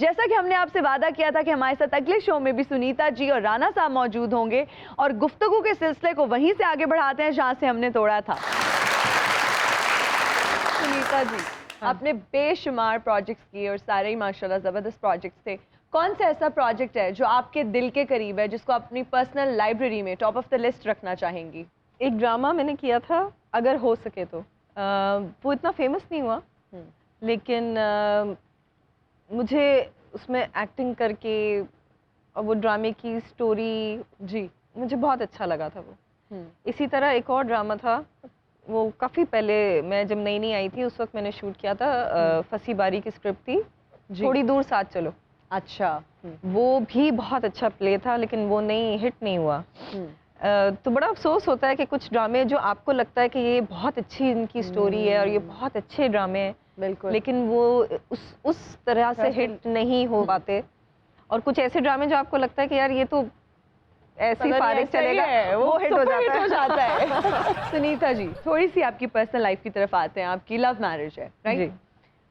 जैसा कि हमने आपसे वादा किया था कि हमारे साथ अगले शो में भी सुनीता जी और राना साहब मौजूद होंगे और गुफ्तगू के सिलसिले को वहीं से आगे बढ़ाते हैं जहां से हमने तोड़ा था। सुनीता जी, आपने बेशुमार प्रोजेक्ट्स किए और सारे ही माशाल्लाह ज़बरदस्त प्रोजेक्ट्स थे। कौन सा ऐसा प्रोजेक्ट है जो आपके दिल के करीब है, जिसको अपनी पर्सनल लाइब्रेरी में टॉप ऑफ द लिस्ट रखना चाहेंगी? एक ड्रामा मैंने किया था, अगर हो सके तो। वो इतना फेमस नहीं हुआ, लेकिन मुझे उसमें एक्टिंग करके और वो ड्रामे की स्टोरी जी मुझे बहुत अच्छा लगा था वो। इसी तरह एक और ड्रामा था, वो काफ़ी पहले, मैं जब नई नई आई थी उस वक्त मैंने शूट किया था। फसी बारी की स्क्रिप्ट थी, थोड़ी दूर साथ चलो। अच्छा। वो भी बहुत अच्छा प्ले था, लेकिन वो हिट नहीं हुआ। तो बड़ा अफसोस होता है कि कुछ ड्रामे जो आपको लगता है कि ये बहुत अच्छी इनकी स्टोरी है और ये बहुत अच्छे ड्रामे हैं, बिल्कुल, लेकिन वो उस तरह से हिट नहीं हो पाते। और कुछ ऐसे ड्रामे जो आपको लगता है कि यार ये तो ऐसे ही फारिग चलेगा, वो हिट हो जाता है। सुनीता जी, थोड़ी सी आपकी पर्सनल लाइफ की तरफ आते हैं। आपकी लव मैरिज है, राइट?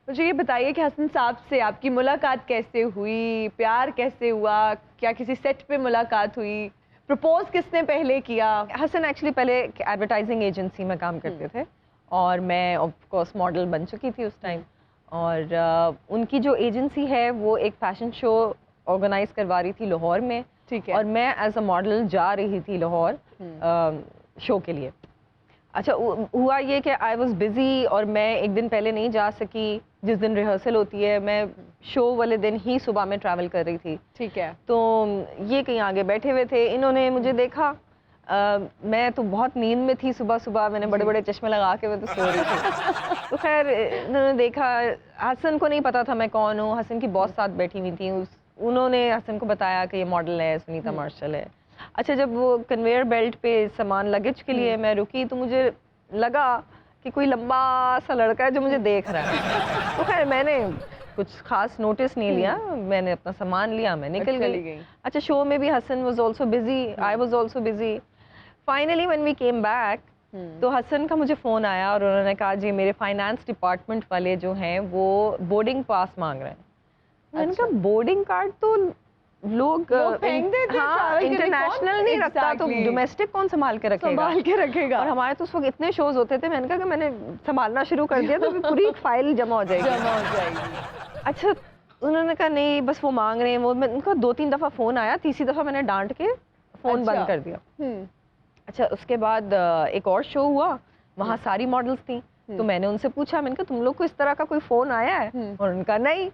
मुझे ये बताइए कि हसन साहब से आपकी मुलाकात कैसे हुई, प्यार कैसे हुआ, क्या किसी सेट पे मुलाकात हुई, प्रपोज किसने पहले किया? हसन एक्चुअली पहले एडवर्टाइजिंग एजेंसी में काम करते थे और मैं ऑफ कोर्स मॉडल बन चुकी थी उस टाइम। और उनकी जो एजेंसी है वो एक फैशन शो ऑर्गेनाइज करवा रही थी लाहौर में, ठीक है, और मैं एज अ मॉडल जा रही थी लाहौर शो के लिए। अच्छा, हुआ ये कि आई वॉज बिज़ी और मैं एक दिन पहले नहीं जा सकी, जिस दिन रिहर्सल होती है। मैं शो वाले दिन ही सुबह में ट्रैवल कर रही थी, ठीक है। तो ये कहीं आगे बैठे हुए थे, इन्होंने मुझे देखा। मैं तो बहुत नींद में थी, सुबह सुबह मैंने बड़े बड़े चश्मे लगा के मैं तो सो रही थी। तो खैर इन्होंने देखा, हसन को नहीं पता था मैं कौन हूँ। हसन की बॉस साथ बैठी हुई थी, उन्होंने हसन को बताया कि ये मॉडल है, सुनीता मार्शल है। अच्छा, जब वो कन्वेयर बेल्ट पे सामान लगेज के लिए मैं रुकी तो मुझे लगा कि कोई लंबा सा लड़का है जो मुझे देख रहा है। तो खैर मैंने कुछ खास नोटिस नहीं लिया, मैंने अपना सामान लिया, मैं निकल गई। अच्छा, शो में भी Hasan was also busy, I was also busy. Finally when we came back तो हसन का मुझे फ़ोन आया और उन्होंने कहा जी मेरे फाइनेंस डिपार्टमेंट वाले जो हैं वो बोर्डिंग पास मांग रहे हैं। मैंने कहा बोर्डिंग कार्ड तो लोग हाँ इंटरनेशनल नहीं रखता, तो डोमेस्टिक कौन संभाल के रखेगा? और हमारे तो उस वक्त इतने शोज होते थे, मैंने कहा कि मैंने संभालना शुरू कर दिया तो पूरी एक फाइल जमा हो जाएगी। अच्छा, उन्होंने कहा नहीं बस वो मांग रहे हैं वो। मैं उनका 2-3 दफ़ा फ़ोन आया, तीसरी दफ़ा मैंने डांट के फ़ोन बंद कर दिया। अच्छा, उसके बाद एक और शो हुआ, वहाँ सारी मॉडल्स थी, तो मैंने उनसे पूछा, मैंने कहा तुम लोग को इस तरह का कोई फ़ोन आया है? और उनका नहीं।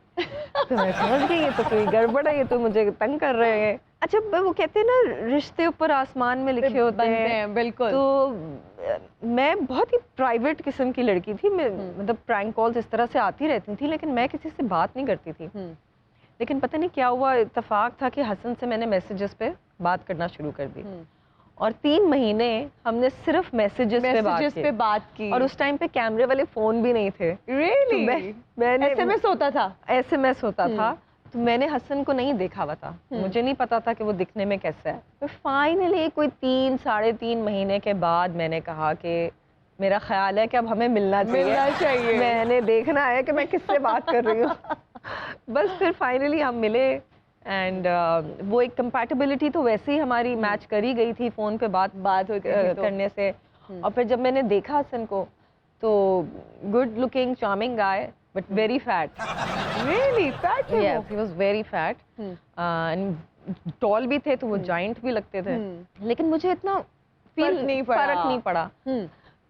तो मैं समझ गई ये तो कोई गड़बड़ है, ये तो मुझे तंग कर रहे हैं। अच्छा, वो कहते हैं ना रिश्ते ऊपर आसमान में लिखे होते हैं, बिल्कुल। तो मैं बहुत ही प्राइवेट किस्म की लड़की थी, मैं मतलब प्रैंक कॉल्स इस तरह से आती रहती थी, लेकिन मैं किसी से बात नहीं करती थी। लेकिन पता नहीं क्या हुआ, इत्तेफाक था कि हसन से मैंने मैसेजेस पे बात करना शुरू कर दी और 3 महीने हमने सिर्फ मैसेजेस पे बात की। और उस टाइम पे कैमरे वाले फोन भी नहीं थे। Really? तो मैंने एसएमएस होता था। तो मैंने हसन को नहीं देखा हुआ था, मुझे नहीं पता था कि वो दिखने में कैसा है। तो फाइनली कोई 3-3.5 महीने के बाद मैंने कहा कि मेरा ख्याल है कि अब हमें मिलना चाहिए। मैंने देखना है कि मैं किससे बात कर रही हूँ। बस फिर फाइनली हम मिले एंड वो एक कंपैटिबिलिटी तो वैसे ही हमारी मैच करी गई थी फ़ोन पे बात करने से। और फिर जब मैंने देखा हसन को तो good looking charming guy but very fat. Really fat? Yes, he was very fat and tall भी थे, तो वो जाइंट भी लगते थे। लेकिन मुझे इतना फर्क नहीं पड़ा।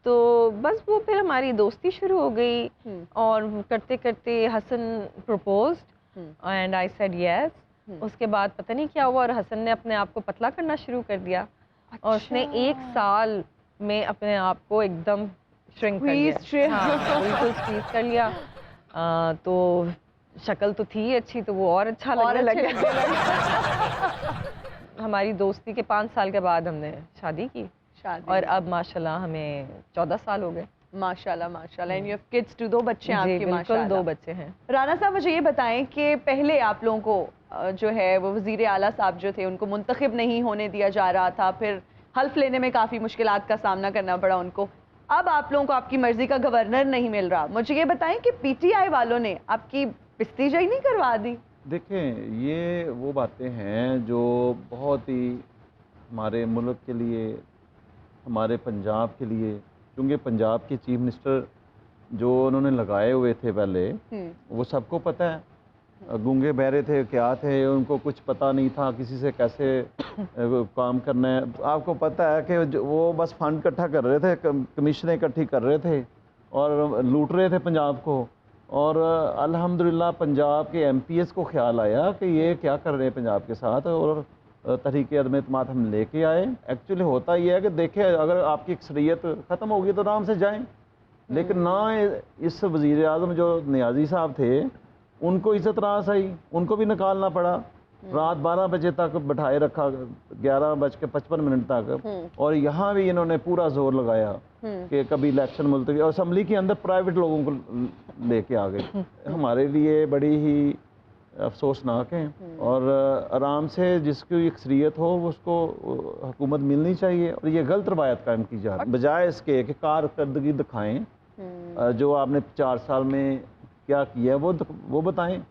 तो बस वो फिर हमारी दोस्ती शुरू हो गई और करते करते Hasan proposed and I said yes. उसके बाद पता नहीं क्या हुआ और हसन ने अपने आप को पतला करना शुरू कर दिया। अच्छा। और उसने 1 साल में अपने आप को एकदम श्रिंक कर लिया। हाँ, बिल्कुल स्क्वीज कर लिया। तो शक्ल तो थी अच्छी, तो वो और अच्छा लगने लगा। हमारी दोस्ती के 5 साल के बाद हमने शादी की और अब माशाल्लाह हमें 14 साल हो गए। माशाल्लाह माशाल्लाह। And you have kids two, 2 बच्चे हैं आपके? माशाल्लाह 2 बच्चे हैं। राना साहब, मुझे ये बताएं कि पहले आप लोगों को जो है वो वज़ीर आला साहब जो थे उनको मुंतखब नहीं होने दिया जा रहा था, फिर हल्फ लेने में काफ़ी मुश्किलात का सामना करना पड़ा उनको। अब आप लोगों को आपकी मर्जी का गवर्नर नहीं मिल रहा। मुझे ये बताएं कि पीटीआई वालों ने आपकी बिस्ती जई नहीं करवा दी? देखें, ये वो बातें हैं जो बहुत ही हमारे मुल्क के लिए, हमारे पंजाब के लिए, क्योंकि पंजाब के चीफ मिनिस्टर जो उन्होंने लगाए हुए थे पहले, वो सबको पता है। गूंगे बहरे थे, क्या थे, उनको कुछ पता नहीं था किसी से कैसे काम करना है। आपको पता है कि वो बस फंड इकट्ठा कर रहे थे, कमीशनें इकट्ठी कर रहे थे और लूट रहे थे पंजाब को। और अल्हम्दुलिल्लाह पंजाब के MPs को ख्याल आया कि ये क्या कर रहे हैं पंजाब के साथ, और तहरीक अदम एतमाद हम लेके आए। एक्चुअली होता ये है कि देखें, अगर आपकी अक्सरियत ख़त्म होगी तो आराम से जाएं, लेकिन ना इस वज़ीर आज़म जो नियाज़ी साहब थे उनको इज्जत रास आई, उनको भी निकालना पड़ा। रात 12 बजे तक बिठाए रखा, 11:55 तक। और यहाँ भी इन्होंने पूरा जोर लगाया कि कभी इलेक्शन मुलतवी, और असम्बली के अंदर प्राइवेट लोगों को लेके आ गए। हमारे लिए बड़ी ही अफसोसनाक है। और आराम से जिसकी अक्सरियत हो उसको हुकूमत मिलनी चाहिए, और ये गलत रवायत कायम की जा रही है। बजाय इसके कि कारकर्दगी दिखाएं, जो आपने 4 साल में क्या किया है वो बताएं।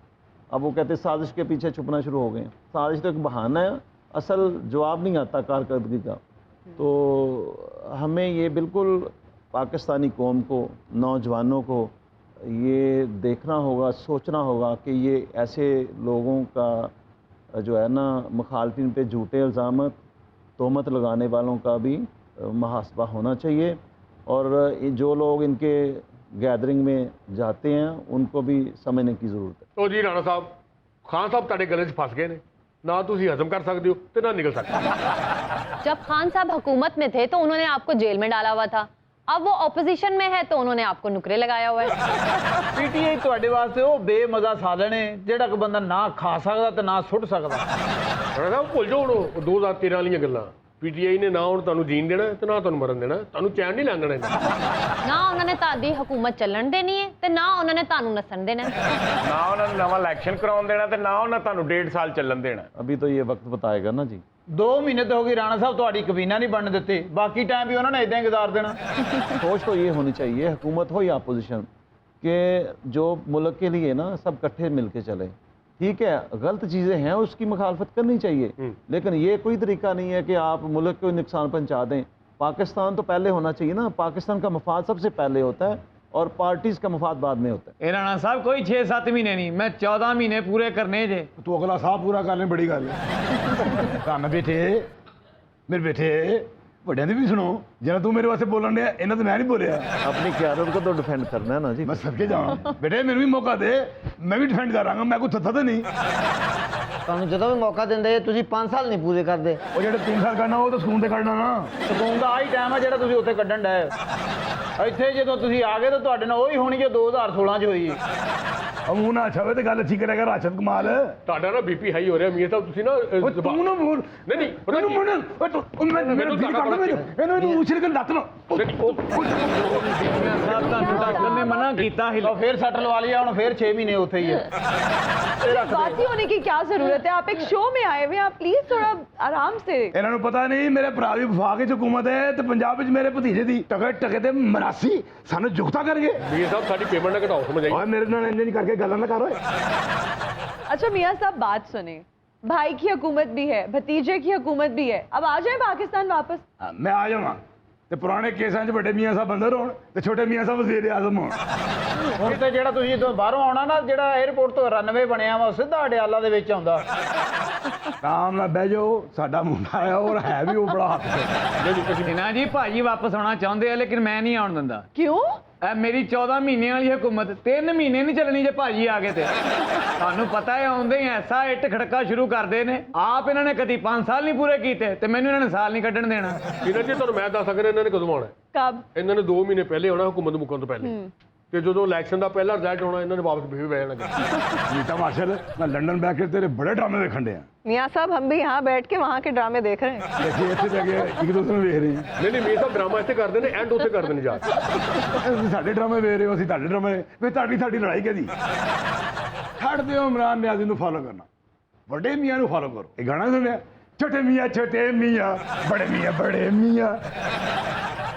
अब वो कहते साजिश के पीछे छुपना शुरू हो गए। साजिश तो एक बहाना है, असल जवाब नहीं आता कारकर्दगी का। तो हमें ये बिल्कुल पाकिस्तानी कौम को, नौजवानों को ये देखना होगा, सोचना होगा कि ये ऐसे लोगों का जो है ना, मुखालफिन पे झूठे इल्ज़ाम, तोहमत लगाने वालों का भी मुहासबा होना चाहिए। और जो लोग इनके गैदरिंग में जाते हैं उनको भी समझने की ज़रूरत है। तो जी राणा साहब, खान साहब ਤੁਹਾਡੇ गले 'ਚ फस गए ने, ना तुसी हजम कर सकते हो तो ना निकल सकते। जब खान साहब हुकूमत में थे तो उन्होंने आपको जेल में डाला हुआ था, अब वो ऑपोजिशन में है तो उन्होंने आपको नुकरे लगाया हुआ है। पीटीआई ਤੁਹਾਡੇ ਵਾਸਤੇ ਉਹ ਬੇਮਜ਼ਾ ਸਾਧਨ ਹੈ ਜਿਹੜਾ ਕਿ ਬੰਦਾ ਨਾ ਖਾ ਸਕਦਾ ਤੇ ਨਾ ਸੁੱਟ ਸਕਦਾ। ਰਾਣਾ ਸਾਹਿਬ ਭੁੱਲ ਜਾਓ ਹੁਣ 2013 ਵਾਲੀਆਂ ਗੱਲਾਂ। PTI ਨੇ ਨਾ ਹੁਣ ਤੁਹਾਨੂੰ ਜੀਣ ਦੇਣਾ ਤੇ ਨਾ ਤੁਹਾਨੂੰ ਮਰਨ ਦੇਣਾ, ਤੁਹਾਨੂੰ ਚੈਨ ਨਹੀਂ ਲੰਘਣਾ ਇਹਦਾ। ਨਾ ਉਹਨਾਂ ਨੇ ਤੁਹਾਡੀ ਹਕੂਮਤ ਚੱਲਣ ਦੇਣੀ ਹੈ ਤੇ ਨਾ ਉਹਨਾਂ ਨੇ ਤੁਹਾਨੂੰ ਨਸਣ ਦੇਣਾ। ਨਾ ਉਹਨਾਂ ਨੂੰ ਨਵਾਂ ਇਲੈਕਸ਼ਨ ਕਰਾਉਣ ਦੇਣਾ ਤੇ ਨਾ ਉਹਨਾਂ ਤੁਹਾਨੂੰ 1.5 ਸਾਲ ਚੱਲਣ ਦੇਣਾ। अभी तो ये वक्त बताएगा ना जी। 2 ਮਹੀਨੇ तो हो गई राणा साहब ਤੁਹਾਡੀ ਕਬੀਨਾ नहीं बनने ਦਿੱਤੇ, बाकी टाइम भी उन्होंने इदां ही गुजार देना। सोच तो ये होनी चाहिए, हुकूमत हो या अपोजिशन, कि जो मुल्क के लिए ना सब इकट्ठे मिल के चले। ठीक है, गलत चीज़ें हैं उसकी मुखालफत करनी चाहिए, लेकिन ये कोई तरीका नहीं है कि आप मुल्क को नुकसान पहुंचा दें। पाकिस्तान तो पहले होना चाहिए ना, पाकिस्तान का मफाद सबसे पहले होता है और पार्टीज का मफाद बाद में होता है। राणा साहब कोई 6-7 महीने नहीं, मैं 14 महीने पूरे करने जे। तू अगला साह पूरा करने बड़ी गल धन बेटे, मेरे बेटे ਵੱਡਿਆਂ ਦੀ ਵੀ ਸੁਣੋ। ਜਿਹੜਾ ਤੂੰ ਮੇਰੇ ਵਾਸਤੇ ਬੋਲਣ ਡਿਆ, ਇਹਨਾਂ ਤੇ ਮੈਂ ਨਹੀਂ ਬੋਲਿਆ। अपनी क्यादत को तो डिफेंड करना है ना जी। ਮੈਂ ਸਦਕੇ ਜਾਵਾਂ ਬੇਟੇ, ਮੈਨੂੰ ਵੀ ਮੌਕਾ ਦੇ, ਮੈਂ ਵੀ ਡਿਫੈਂਡ ਕਰਾਂਗਾ। ਮੈਂ ਕੋਈ ਥੱਥਾ ਤਾਂ ਨਹੀਂ। ਤੁਹਾਨੂੰ ਜਦੋਂ ਵੀ ਮੌਕਾ ਦਿੰਦੇ ਤੁਸੀਂ 5 ਸਾਲ ਨਹੀਂ ਪੂਰੇ ਕਰਦੇ। ਉਹ ਜਿਹੜੇ 3 ਸਾਲ ਕਰਨਾ ਉਹ ਤਾਂ ਸਕੂਨ ਤੇ ਕੱਢਣਾ ਨਾ। ਸਕੂਨ ਦਾ ਆਹੀ ਟਾਈਮ ਆ ਜਿਹੜਾ ਤੁਸੀਂ ਉੱਥੇ ਕੱਢਣ ਡਏ। ਇੱਥੇ ਜਦੋਂ ਤੁਸੀਂ ਆ ਗਏ ਤਾਂ ਤੁਹਾਡੇ ਨਾਲ ਉਹੀ ਹੋਣੀ ਜੋ 2016 ਚ ਹੋਈ। ਮੂੰਹ ਨਾ ਅੱਛਾ ਹੋਵੇ ਤੇ ਗੱਲ ਅੱਛੀ ਕਰਿਆ ਕਰ ਰਾਸ਼ਦ ਕਮਾਲ। ਤੁਹਾਡਾ ਨਾ BP ਹਾਈ ਹੋ ਰਿਹਾ ਮੀਆਂ ਸਾਹਿਬ, ਤੁਸੀਂ ਨਾ ਤੂੰ ਨਾ ਬੋਲ। ਨਹੀਂ ਨਹੀਂ ਪਤਾ ਕੀ ਮੇਰੇ ਦਿਲ ਕਰਦਾ ਮੈਨੂੰ ਇਹਨੂੰ ਉਛਲ ਕੇ ਲੱਤ ਲਾ। ਸਾਹਿਬ ਤੁਹਾਨੂੰ ਡਾਕਟਰ ਨੇ ਮਨਾ ਕੀਤਾ ਸੀ। ਫਿਰ ਸੱਟ ਲਵਾ ਲਿਆ, ਹੁਣ ਫਿਰ 6 ਮਹੀਨੇ ਉੱਥੇ ਹੀ ਹੈ। बाती होने की क्या जरूरत है, आप एक शो में आए हुए हैं, आप प्लीज थोड़ा आराम से। ਇਹਨਾਂ ਨੂੰ ਪਤਾ ਨਹੀਂ ਮੇਰੇ ਭਰਾ ਦੀ ਵਫਾਕ ਵਿੱਚ ਹਕੂਮਤ ਹੈ ਤੇ ਪੰਜਾਬ ਵਿੱਚ ਮੇਰੇ ਭਤੀਜੇ ਦੀ ਟਕੇ ਟਕੇ ਤੇ ਮਰਾਸੀ ਸਾਨੂੰ ਜੁਗਤਾ ਕਰਨਗੇ। ਮੀਆਂ ਸਾਹਿਬ ਸਾਡੀ ਪੇਮੈਂਟ ਨਾ ਘਟਾਓ, ਸਮਝ ਆਈ। ਓਏ ਮੇਰੇ ਨਾਲ ਇੰਜ ਨਹੀਂ ਕਰਕੇ ਗੱਲਾਂ ਨਾ ਕਰ ਓਏ। अच्छा मियाँ साहब बात सुने, भाई की हुकूमत भी है, भतीजे की हुकूमत भी है, अब आ जाए पाकिस्तान वापस। ਮੈਂ ਆ ਜਾਵਾਂ ਤੇ ਪੁਰਾਣੇ ਕੇਸਾਂ 'ਚ ਵੱਡੇ ਮੀਆਂ ਸਾਹਿਬ ਅੰਦਰ ਹੋਣ ਤੇ ਛੋਟੇ ਮੀਆਂ ਸਾਹਿਬ ਵਜ਼ੀਰ ਆਜ਼ਮ ਹੋਣ। ਹੁਣ ਤੇ ਜਿਹੜਾ ਤੁਸੀਂ ਜਦੋਂ ਬਾਹਰੋਂ ਆਉਣਾ ਨਾ, ਜਿਹੜਾ 에어ਪੋਰਟ ਤੋਂ ਰਨਵੇ ਬਣਿਆ ਵਾ, ਸਿੱਧਾ ਅਡਿਆਲਾ ਦੇ ਵਿੱਚ ਆਉਂਦਾ। ਆਰਾਮ ਨਾਲ ਬਹਿ ਜਾਓ, ਸਾਡਾ ਮੁੰਡਾ ਆ ਔਰ ਹੈ ਵੀ ਉਹ ਬੜਾ ਹੱਥ। ਨਾ ਜੀ ਭਾਜੀ ਵਾਪਸ ਆਉਣਾ ਚਾਹੁੰਦੇ ਆ, ਲੇਕਿਨ ਮੈਂ ਨਹੀਂ ਆਉਣ ਦਿੰਦਾ। क्यों? ਮੇਰੀ 14 ਮਹੀਨਿਆਂ ਵਾਲੀ ਹਕੂਮਤ 3 ਮਹੀਨੇ ਨਹੀਂ ਚੱਲਣੀ ਜੇ ਭਾਜੀ ਆ ਗਏ ਤੇ। ਤੁਹਾਨੂੰ ਪਤਾ ਹੈ ਆਉਂਦੇ ਹੀ ਐਸਾ ਇੱਟ ਖੜਕਾ ਸ਼ੁਰੂ ਕਰਦੇ ਨੇ। ਆਪ ਇਹਨਾਂ ਨੇ ਕਦੀ 5 ਸਾਲ ਨਹੀਂ ਪੂਰੇ ਕੀਤੇ ਤੇ ਮੈਨੂੰ ਇਹਨਾਂ ਨੇ ਸਾਲ ਨਹੀਂ ਕੱਢਣ ਦੇਣਾ। ਇਹਨਾਂ ਜੀ ਤੁਹਾਨੂੰ ਮੈਂ ਦੱਸ ਸਕਦਾ ਇਹਨਾਂ ਨੇ ਕਦੋਂ ਆਉਣਾ। कब? ਇਹਨਾਂ ਨੇ 2 ਮਹੀਨੇ ਪਹਿਲੇ ਆਉਣਾ, ਹੁਕੂਮਤ ਮੁੱਕਣ ਤੋਂ ਪਹਿਲੇ। ਤੇ ਜਦੋਂ ਇਲੈਕਸ਼ਨ ਦਾ ਪਹਿਲਾ ਰਿਜ਼ਲਟ ਆਉਣਾ, ਇਹਨਾਂ ਨੇ ਵਾਪਸ ਵੀ ਬਹਿ ਜਾਣਾ। ਨੀਤਾ ਮਾਰਸ਼ਲ, ਮੈਂ ਲੰਡਨ ਬੈਠ ਕੇ ਤੇਰੇ ਬੜੇ ਡਰਾਮੇ ਵੇਖਣ ਡਿਆ। मियाँ साहब हम भी यहाँ बैठ के वहाँ के ड्रामे देख रहे हैं। ਅਸੀਂ ਇੱਥੇ ਬਹਿ ਕੇ ਇੱਕ ਦੂਸਰੇ ਨੂੰ ਵੇਖ ਰਹੇ ਹਾਂ। ਨਹੀਂ ਨਹੀਂ ਮੀਆਂ ਸਾਹਿਬ ਡਰਾਮਾ ਇੱਥੇ ਕਰਦੇ ਨੇ, ਐਂਡ ਉੱਥੇ ਕਰਦੇ ਨੇ ਜਾ ਕੇ। ਤੁਸੀਂ ਸਾਡੇ ਡਰਾਮੇ ਵੇਖ ਰਹੇ ਹੋ, ਅਸੀਂ ਤੁਹਾਡੇ ਡਰਾਮੇ। ਫਿਰ ਸਾਡੀ ਲੜਾਈ ਕਿਹਦੀ? ਛੱਡ ਦਿਓ ਇਮਰਾਨ ਨਿਆਜ਼ੀ ਨੂੰ ਫਾਲੋ ਕਰਨਾ, ਵੱਡੇ ਮੀਆਂ ਨੂੰ ਫਾਲੋ ਕਰੋ। ਇਹ ਗਾਣਾ ਸੁਣਿਆ, ਛੋਟੇ ਮੀਆਂ बड़े मियाँ।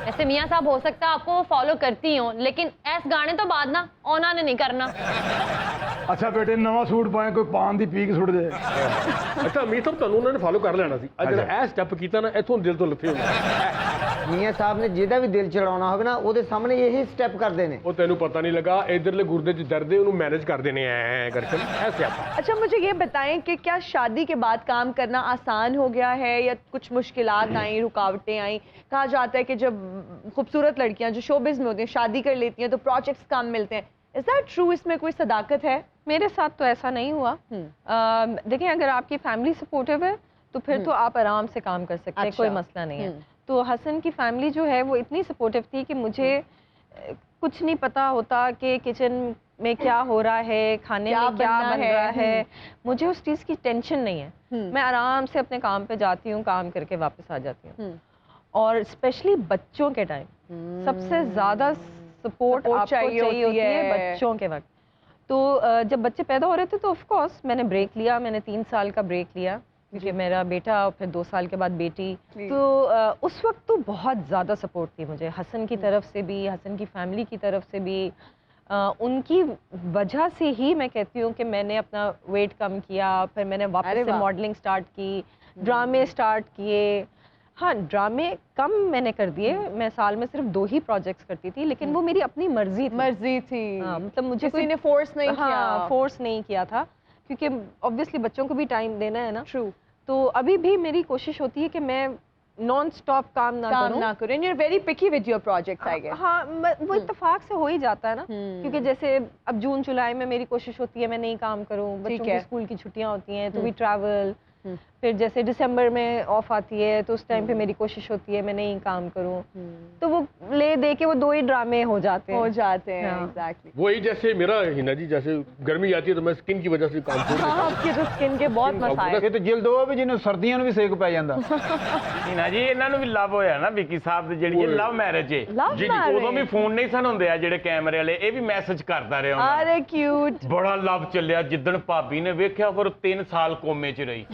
ऐसे मियाँ साहब हो सकता है आपको वो फॉलो करती हो, लेकिन ऐस गाने तो बाद ना उन्होंने नहीं करना। ਅੱਛਾ ਬੇਟੇ ਨਵਾਂ ਸੂਟ ਪਾਏ ਕੋਈ ਪਾਨ ਦੀ ਪੀਕ ਸੁੱਟ ਦੇ ਅੱਛਾ ਅਮੀਰ ਸਾਹਿਬ ਤੁਹਾਨੂੰ ਉਹਨਾਂ ਨੇ ਫਾਲੋ ਕਰ ਲੈਣਾ ਸੀ ਅੱਜ ਜਿਹੜਾ ਇਹ ਸਟੈਪ ਕੀਤਾ ਨਾ ਇੱਥੋਂ ਦਿਲ ਤੋਂ ਲੱਥੇ ਹੁੰਦਾ ਮੀਆਂ ਸਾਹਿਬ ਨੇ ਜਿਹਦਾ ਵੀ ਦਿਲ ਚੜਾਉਣਾ ਹੋਵੇ ਨਾ ਉਹਦੇ ਸਾਹਮਣੇ ਇਹੀ ਸਟੈਪ ਕਰਦੇ ਨੇ। ਉਹ ਤੈਨੂੰ ਪਤਾ नहीं लगा इधरले गुर्दे च दर्द है ਉਹਨੂੰ मैनेज कर देने ऐ करके ऐसे आता अच्छा मुझे ये बताएं कि क्या शादी के बाद काम करना आसान हो गया है या कुछ मुश्किलात आई, रुकावटें आई? कहा जाता है कि जब खूबसूरत लड़कियां जो शोबिज़ में होती हैं शादी कर लेती हैं तो प्रोजेक्ट्स काम मिलते हैं, इज दैट ट्रू? इसमें कोई सदाकत है? मेरे साथ तो ऐसा नहीं हुआ। देखिए अगर आपकी फैमिली सपोर्टिव है तो फिर तो आप आराम से काम कर सकते हैं, कोई मसला नहीं है। तो हसन की फैमिली जो है वो इतनी सपोर्टिव थी कि मुझे कुछ नहीं पता होता कि किचन में क्या हो रहा है, खाने में क्या बन रहा है, मुझे उस चीज़ की टेंशन नहीं है। मैं आराम से अपने काम पे जाती हूँ, काम करके वापस आ जाती हूँ। और स्पेशली बच्चों के टाइम सबसे ज़्यादा सपोर्ट आपको चाहिए होती है बच्चों के वक्त। तो जब बच्चे पैदा हो रहे थे तो ऑफ कोर्स मैंने ब्रेक लिया, मैंने 3 साल का ब्रेक लिया क्योंकि मेरा बेटा और फिर 2 साल के बाद बेटी। तो उस वक्त तो बहुत ज़्यादा सपोर्ट थी मुझे हसन की तरफ से भी, हसन की फैमिली की तरफ से भी। उनकी वजह से ही मैं कहती हूँ कि मैंने अपना वेट कम किया, फिर मैंने वापस से मॉडलिंग स्टार्ट की, ड्रामे स्टार्ट किए। हाँ ड्रामे कम मैंने कर दिए, मैं साल में सिर्फ 2 ही प्रोजेक्ट्स करती थी, लेकिन वो मेरी अपनी मर्जी थी। हाँ, मतलब मुझे किसी ने फोर्स नहीं किया। हाँ, फोर्स नहीं किया था क्योंकि ऑब्वियसली बच्चों को भी टाइम देना है ना। ट्रू। तो अभी भी मेरी कोशिश होती है कि मैं नॉन स्टॉप काम ना करूं। You're very picky with your projects, I guess. हाँ वो इत्तेफाक से हो ही जाता है ना, क्योंकि जैसे अब जून जुलाई में मेरी कोशिश होती है मैं नहीं काम करूं, बच्चों की स्कूल की छुट्टियां होती हैं तो भी ट्रैवल। फिर जैसे दिसंबर में ऑफ आती है तो उस टाइम पे मेरी कोशिश होती है मैं नहीं काम करूं, तो वो ले दे के वो 2 ही ड्रामे हो जाते हैं। एग्जैक्टली। वही जैसे मेरा हिना जी, जैसे गर्मी आती है तो मैं स्किन की वजह से काम छोड़ देता हूं। आपके तो स्किन के बहुत मसाइल। ਇਹ ਤਾਂ ਜਿਲਦ ਉਹ ਵੀ ਜਿਹਨੂੰ ਸਰਦੀਆਂ ਨੂੰ ਵੀ ਸੇਕ ਪੈ ਜਾਂਦਾ। ਨਾ ਜੀ ਇਹਨਾਂ ਨੂੰ ਵੀ ਲਵ ਹੋਇਆ ਨਾ ਵਿੱਕੀ ਸਾਹਿਬ ਦੀ ਜਿਹੜੀ ਇਹ ਲਵ ਮੈਰਿਜ ਹੈ Love ਜੀ। ਉਦੋਂ ਵੀ ਫੋਨ ਨਹੀਂ ਸਨ ਹੁੰਦੇ ਆ ਜਿਹੜੇ ਕੈਮਰੇ ਵਾਲੇ, ਇਹ ਵੀ ਮੈਸੇਜ ਕਰਦਾ ਰਿਹਾ ਉਹਨਾਂ ਨੂੰ। अरे क्यूट। ਬੜਾ ਲਵ ਚੱਲਿਆ ਜਿੱਦਣ ਭਾਬੀ ਨੇ ਵੇਖਿਆ ਫਿਰ 3 ਸਾਲ ਕੋਮੇ 'ਚ ਰਹੀ।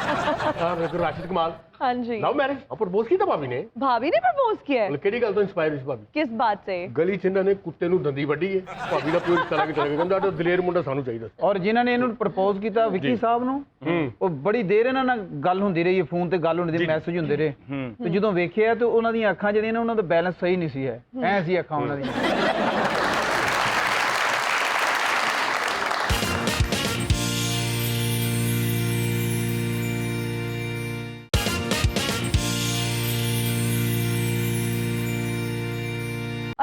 राशिद कमाल हाँ जी। लव मैरिज और प्रपोज किया भाभी ने प्रपोज किया है। ਕਿਹੜੀ ਗੱਲ ਤੋਂ ਇੰਸਪਾਇਰ ਹੋਈ ਸੀ ਭਾਬੀ? किस बात से? ਗਲੀ 'ਚ ਇਹਨਾਂ ਨੇ ਕੁੱਤੇ ਨੂੰ ਦੰਦੀ ਵੱਢੀ ਹੈ, ਭਾਬੀ ਦਾ ਪਿਓ ਚਲਾ ਕੇ ਚਲਾ ਗਿਆ, ਕਹਿੰਦਾ ਦਲੇਰ ਮੁੰਡਾ ਸਾਨੂੰ ਚਾਹੀਦਾ। ਔਰ ਜਿਨ੍ਹਾਂ ਨੇ ਇਹਨੂੰ ਪ੍ਰਪੋਜ਼ ਕੀਤਾ ਵਿੱਕੀ ਸਾਹਿਬ ਨੂੰ, ਉਹ ਬੜੀ ਦੇਰ ਇਹਨਾਂ ਨਾਲ ਗੱਲ ਹੁੰਦੀ ਰਹੀ, ਫੋਨ ਤੇ ਗੱਲ ਹੁੰਦੀ ਰਹੀ, ਮੈਸੇਜ ਹੁੰਦੇ ਰਹੇ। ਤੇ ਜਦੋਂ ਵੇਖਿਆ ਤੇ ਉਹਨਾਂ ਦੀਆਂ ਅੱਖਾਂ ਜਿਹੜੀਆਂ ਨੇ ਉਹਨਾਂ ਦਾ ਬੈਲੈਂਸ ਸਹੀ ਨਹੀਂ ਸੀ ਹੈ, ਐ ਸੀ ਅੱਖਾਂ ਉਹਨਾਂ ਦੀਆਂ।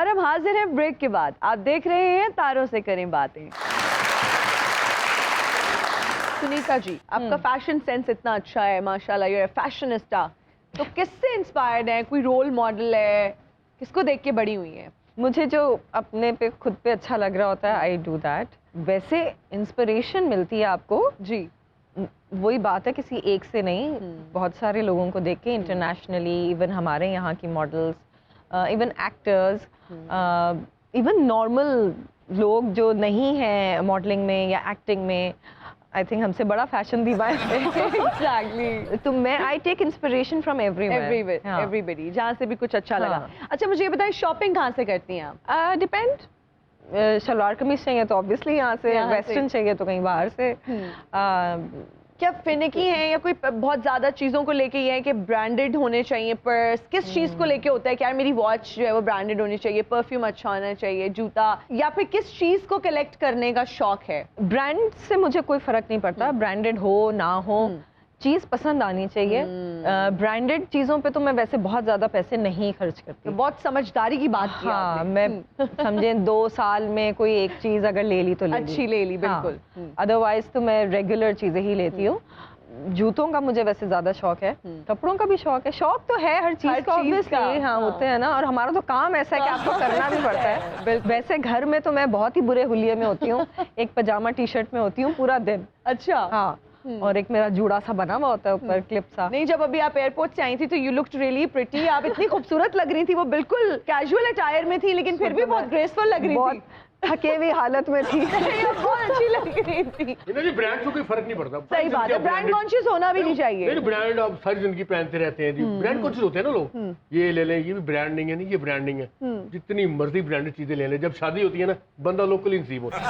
और अब हाजिर हैं ब्रेक के बाद। आप देख रहे हैं तारों से करें बातें। सुनीता जी, आपका फैशन सेंस इतना अच्छा है माशाल्लाह, यू आर फैशनिस्टा, तो किससे इंस्पायर्ड है? कोई रोल मॉडल है? किसको देख के बड़ी हुई है? मुझे जो अपने पे खुद पे अच्छा लग रहा होता है आई डू दैट। वैसे इंस्पिरेशन मिलती है आपको जी, वही बात है किसी एक से नहीं, बहुत सारे लोगों को देख के इंटरनेशनली, इवन हमारे यहाँ की models, even actors, even normal लोग जो नहीं हैं मॉडलिंग में या एक्टिंग में, आई थिंक हमसे बड़ा फैशन दीवार है। एग्जैक्टली। तो मैं I take inspiration from everybody, जहाँ से भी कुछ अच्छा लगा। अच्छा मुझे ये बताएं, शॉपिंग कहाँ से करती हैं आप? डिपेंड, शलवार कमीज चाहिए तो ऑब्वियसली यहाँ से, वेस्टर्न चाहिए तो कहीं बाहर से। क्या फिनिकी हैं या कोई बहुत ज्यादा चीजों को लेके ये है कि ब्रांडेड होने चाहिए पर्स? किस चीज को लेके होता है कि यार मेरी वॉच जो है वो ब्रांडेड होनी चाहिए, परफ्यूम अच्छा होना चाहिए, जूता, या फिर किस चीज को कलेक्ट करने का शौक है? ब्रांड से मुझे कोई फर्क नहीं पड़ता, ब्रांडेड हो ना हो, चीज पसंद आनी चाहिए। ब्रांडेड चीजों पे तो मैं वैसे बहुत ज्यादा पैसे नहीं खर्च करती। तो बहुत समझदारी की बात की हाँ, मैं समझे 2 साल में कोई एक चीज अगर ले ली तो अच्छी ले ली, बिल्कुल। अदरवाइज तो मैं रेगुलर चीजें ही लेती हूँ। जूतों का मुझे वैसे ज्यादा शौक है, कपड़ों का भी शौक है, शौक तो है हर चीज का ऑब्वियसली। हाँ होते हैं ना, और हमारा तो काम ऐसा है कि आपको करना भी पड़ता है। वैसे घर में तो मैं बहुत ही बुरे हुलिये में होती हूँ, एक पजामा टी शर्ट में होती हूँ पूरा दिन। अच्छा। हाँ, और एक मेरा जूड़ा सा बना हुआ होता है ऊपर, क्लिप सा। नहीं, जब अभी आप एयरपोर्ट से आई थी तो यू लुक्ड रियली प्रिटी, आप इतनी खूबसूरत लग रही थी, वो बिल्कुल कैजुअल अटायर में थी लेकिन फिर भी बहुत ग्रेसफुल लग रही थी। थके हुई हालत में थी। बहुत अच्छी लग रही थी। इन्हें जी ब्रांड से कोई फर्क नहीं पड़ता। सही बात है, ब्रांड कॉन्शियस होना भी नहीं चाहिए। नहीं ब्रांड आप सारी जिंदगी पहनते रहते हैं जी, ब्रांड कॉन्शियस होते हैं ना लोग। ये ले लें, ये भी ब्रांडिंग है, नहीं ये ब्रांडिंग है। जितनी मर्जी ब्रांडेड चीजें ले लें, जब शादी होती है ना बंदा लोकल नसीब होता है।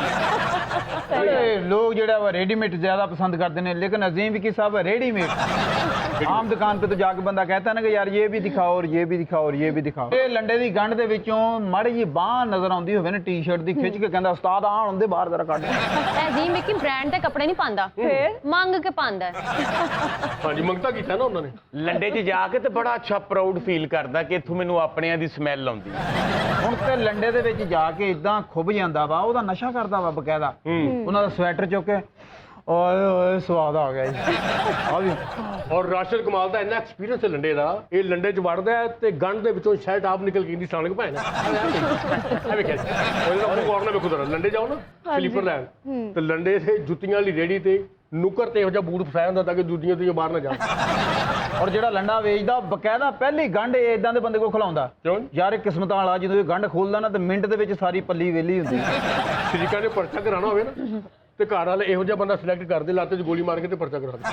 लोग ਜਿਹੜਾ ਵਾ रेडीमेड ज्यादा पसंद करते हैं, लेकिन अजीम की साहब रेडीमेड आम दुकान पे तो जाके बंदा कहता है ना कि यार ये भी दिखाओ और ये भी दिखाओ और ये भी दिखाओ। ਇਹ ਲੰਡੇ ਦੀ ਗੰਢ ਦੇ ਵਿੱਚੋਂ ਮਾੜੀ ਜੀ ਬਾਹ ਨਜ਼ਰ ਆਉਂਦੀ ਹੋਵੇ ਨਾ ਟੀ-ਸ਼ਰਟ ਦੀ, ਖਿੱਚ ਕੇ ਕਹਿੰਦਾ ਉਸਤਾਦ ਆਹ ਹੁੰਦੇ ਬਾਹਰ ਜ਼ਰਾ ਕੱਢ। अजीम लेकिन ब्रांड के कपड़े नहीं पांदा, फिर मंग के पांदा है। हाँ जी, मंगता कीता ना उन्होंने। ਲੰਡੇ 'ਚ ਜਾ ਕੇ ਤੇ ਬੜਾ ਅੱਛਾ ਪ੍ਰਾਊਡ ਫੀਲ ਕਰਦਾ ਕਿ ਇੱਥੋਂ ਮੈਨੂੰ ਆਪਣਿਆਂ ਦੀ ਸਮੈਲ ਆਉਂਦੀ। ਹੁਣ ਤੇ ਲੰਡੇ ਦੇ ਵਿੱਚ ਜਾ ਕੇ ਇਦਾਂ ਖੁੱਭ ਜਾਂਦਾ ਵਾ, ਉਹਦਾ ਨਸ਼ਾ ਕਰਦਾ ਵਾ ਬਕਾਇਦਾ। ਉਹਨਾਂ ਦਾ ਸਵੈਟਰ ਚੁੱਕ ਕੇ ਓਏ ਓਏ ਸਵਾਦ ਆ ਗਿਆ ਜੀ। ਆ ਵੀ ਔਰ ਰਾਸ਼ਦ ਕਮਾਲ ਦਾ ਇੰਨਾ ਐਕਸਪੀਰੀਅੰਸ ਹੈ ਲੰਡੇ ਦਾ, ਇਹ ਲੰਡੇ 'ਚ ਵੜਦਾ ਹੈ ਤੇ ਗੰਢ ਦੇ ਵਿੱਚੋਂ ਸ਼ਰਟ ਆਪ ਨਿਕਲ ਕੇ ਇੰਦੀ ਸਾਲੇ ਕੋ ਭਾਏ ਨਾ ਆ ਵੇਖਿਆ ਉਹਦੇ ਨਾਲ ਕੋਰਨਰ ਵੇਖੋ ਜ਼ਰਾ, ਲੰਡੇ ਜਾਓ ਨਾ ਸਲੀਪਰ ਲੈਣ ਤੇ ਲੰਡੇ ਤੇ ਜੁੱਤੀਆਂ ਵਾਲੀ ਰੇੜੀ ਤੇ ਨੁੱਕਰ ਤੇ ਇਹੋ ਜਿਹਾ ਬੂਟ ਫਸਾਇਆ ਹੁੰਦਾ ਤਾਂ ਕਿ ਦੂਜੀਆਂ ਤੋਂ ਬਾਹਰ ਨਾ ਜਾਣ। ਔਰ ਜਿਹੜਾ ਲੰਡਾ ਵੇਚਦਾ ਬਕਾਇਦਾ ਪਹਿਲੀ ਗੰਢ ਇਦਾਂ ਦੇ ਬੰਦੇ ਕੋਲ ਖਿਲਾਉਂਦਾ। ਕਿਉਂ ਯਾਰ ਇਹ ਕਿਸਮਤਾਂ ਵਾਲਾ, ਜਦੋਂ ਇਹ ਗੰਢ ਖੋਲਦਾ ਨਾ ਤੇ ਮਿੰਟ ਦੇ ਵਿੱਚ ਸਾਰੀ ਪੱਲੀ ਵੇਲੀ ਹੁੰਦੀ। ਸ਼ਰੀਕਾਂ ਨੇ ਪਰਚਾ ਕਰਾਉਣਾ ਹੋਵੇ ਨਾ ਤੇ ਘਰ ਵਾਲੇ ਇਹੋ ਜਿਹਾ ਬੰਦਾ ਸਿਲੈਕਟ ਕਰਦੇ, ਲੱਤ 'ਚ ਗੋਲੀ ਮਾਰ ਕੇ ਤੇ ਪਰਚਾ ਕਰਾ ਦੇ।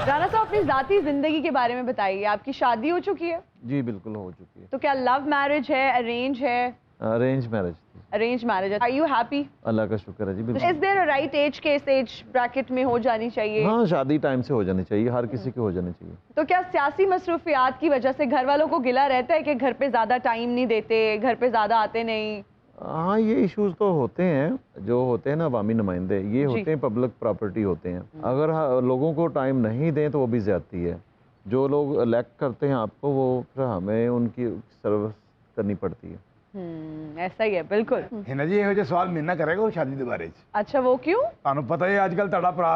राना साहब अपनी जाती जिंदगी के बारे में बताइए, आपकी शादी हो चुकी है? जी बिल्कुल हो चुकी है। तो क्या लव मैरिज है, अरेंज है? अरेंज मैरिज थी। अरेंज मैरिज है। Are you happy? अल्लाह का शुक्र है जी बिल्कुल। Is there a right age के इस एज ब्रैकेट में हो जानी चाहिए? हाँ शादी टाइम से हो जानी चाहिए, हर किसी की हो जानी चाहिए। तो क्या सियासी मसरूफियात की वजह से घर वालों को गिला रहता है कि घर पे ज्यादा टाइम नहीं देते, घर पे ज्यादा आते नहीं? हाँ ये इश्यूज तो होते हैं, जो होते हैं ना अवामी नुमाइंदे, ये होते हैं पब्लिक प्रॉपर्टी होते हैं। अगर लोगों को टाइम नहीं दें तो वो भी ज्यादती है। जो लोग इलेक्ट करते हैं आपको, वो फिर हमें उनकी सर्विस करनी पड़ती है। ऐसा ही है बिल्कुल। हिना जी ਇਹੋ ਜਿਹੇ ਸਵਾਲ ਮੇਰੇ ਨਾਲ ਕਰੇਗਾ ਉਹ ਸ਼ਾਦੀ ਦੇ ਬਾਰੇ 'ਚ। अच्छा वो क्यों? ਤੁਹਾਨੂੰ ਪਤਾ ਹੀ ਅੱਜ ਕੱਲ ਤੁਹਾਡਾ ਭਰਾ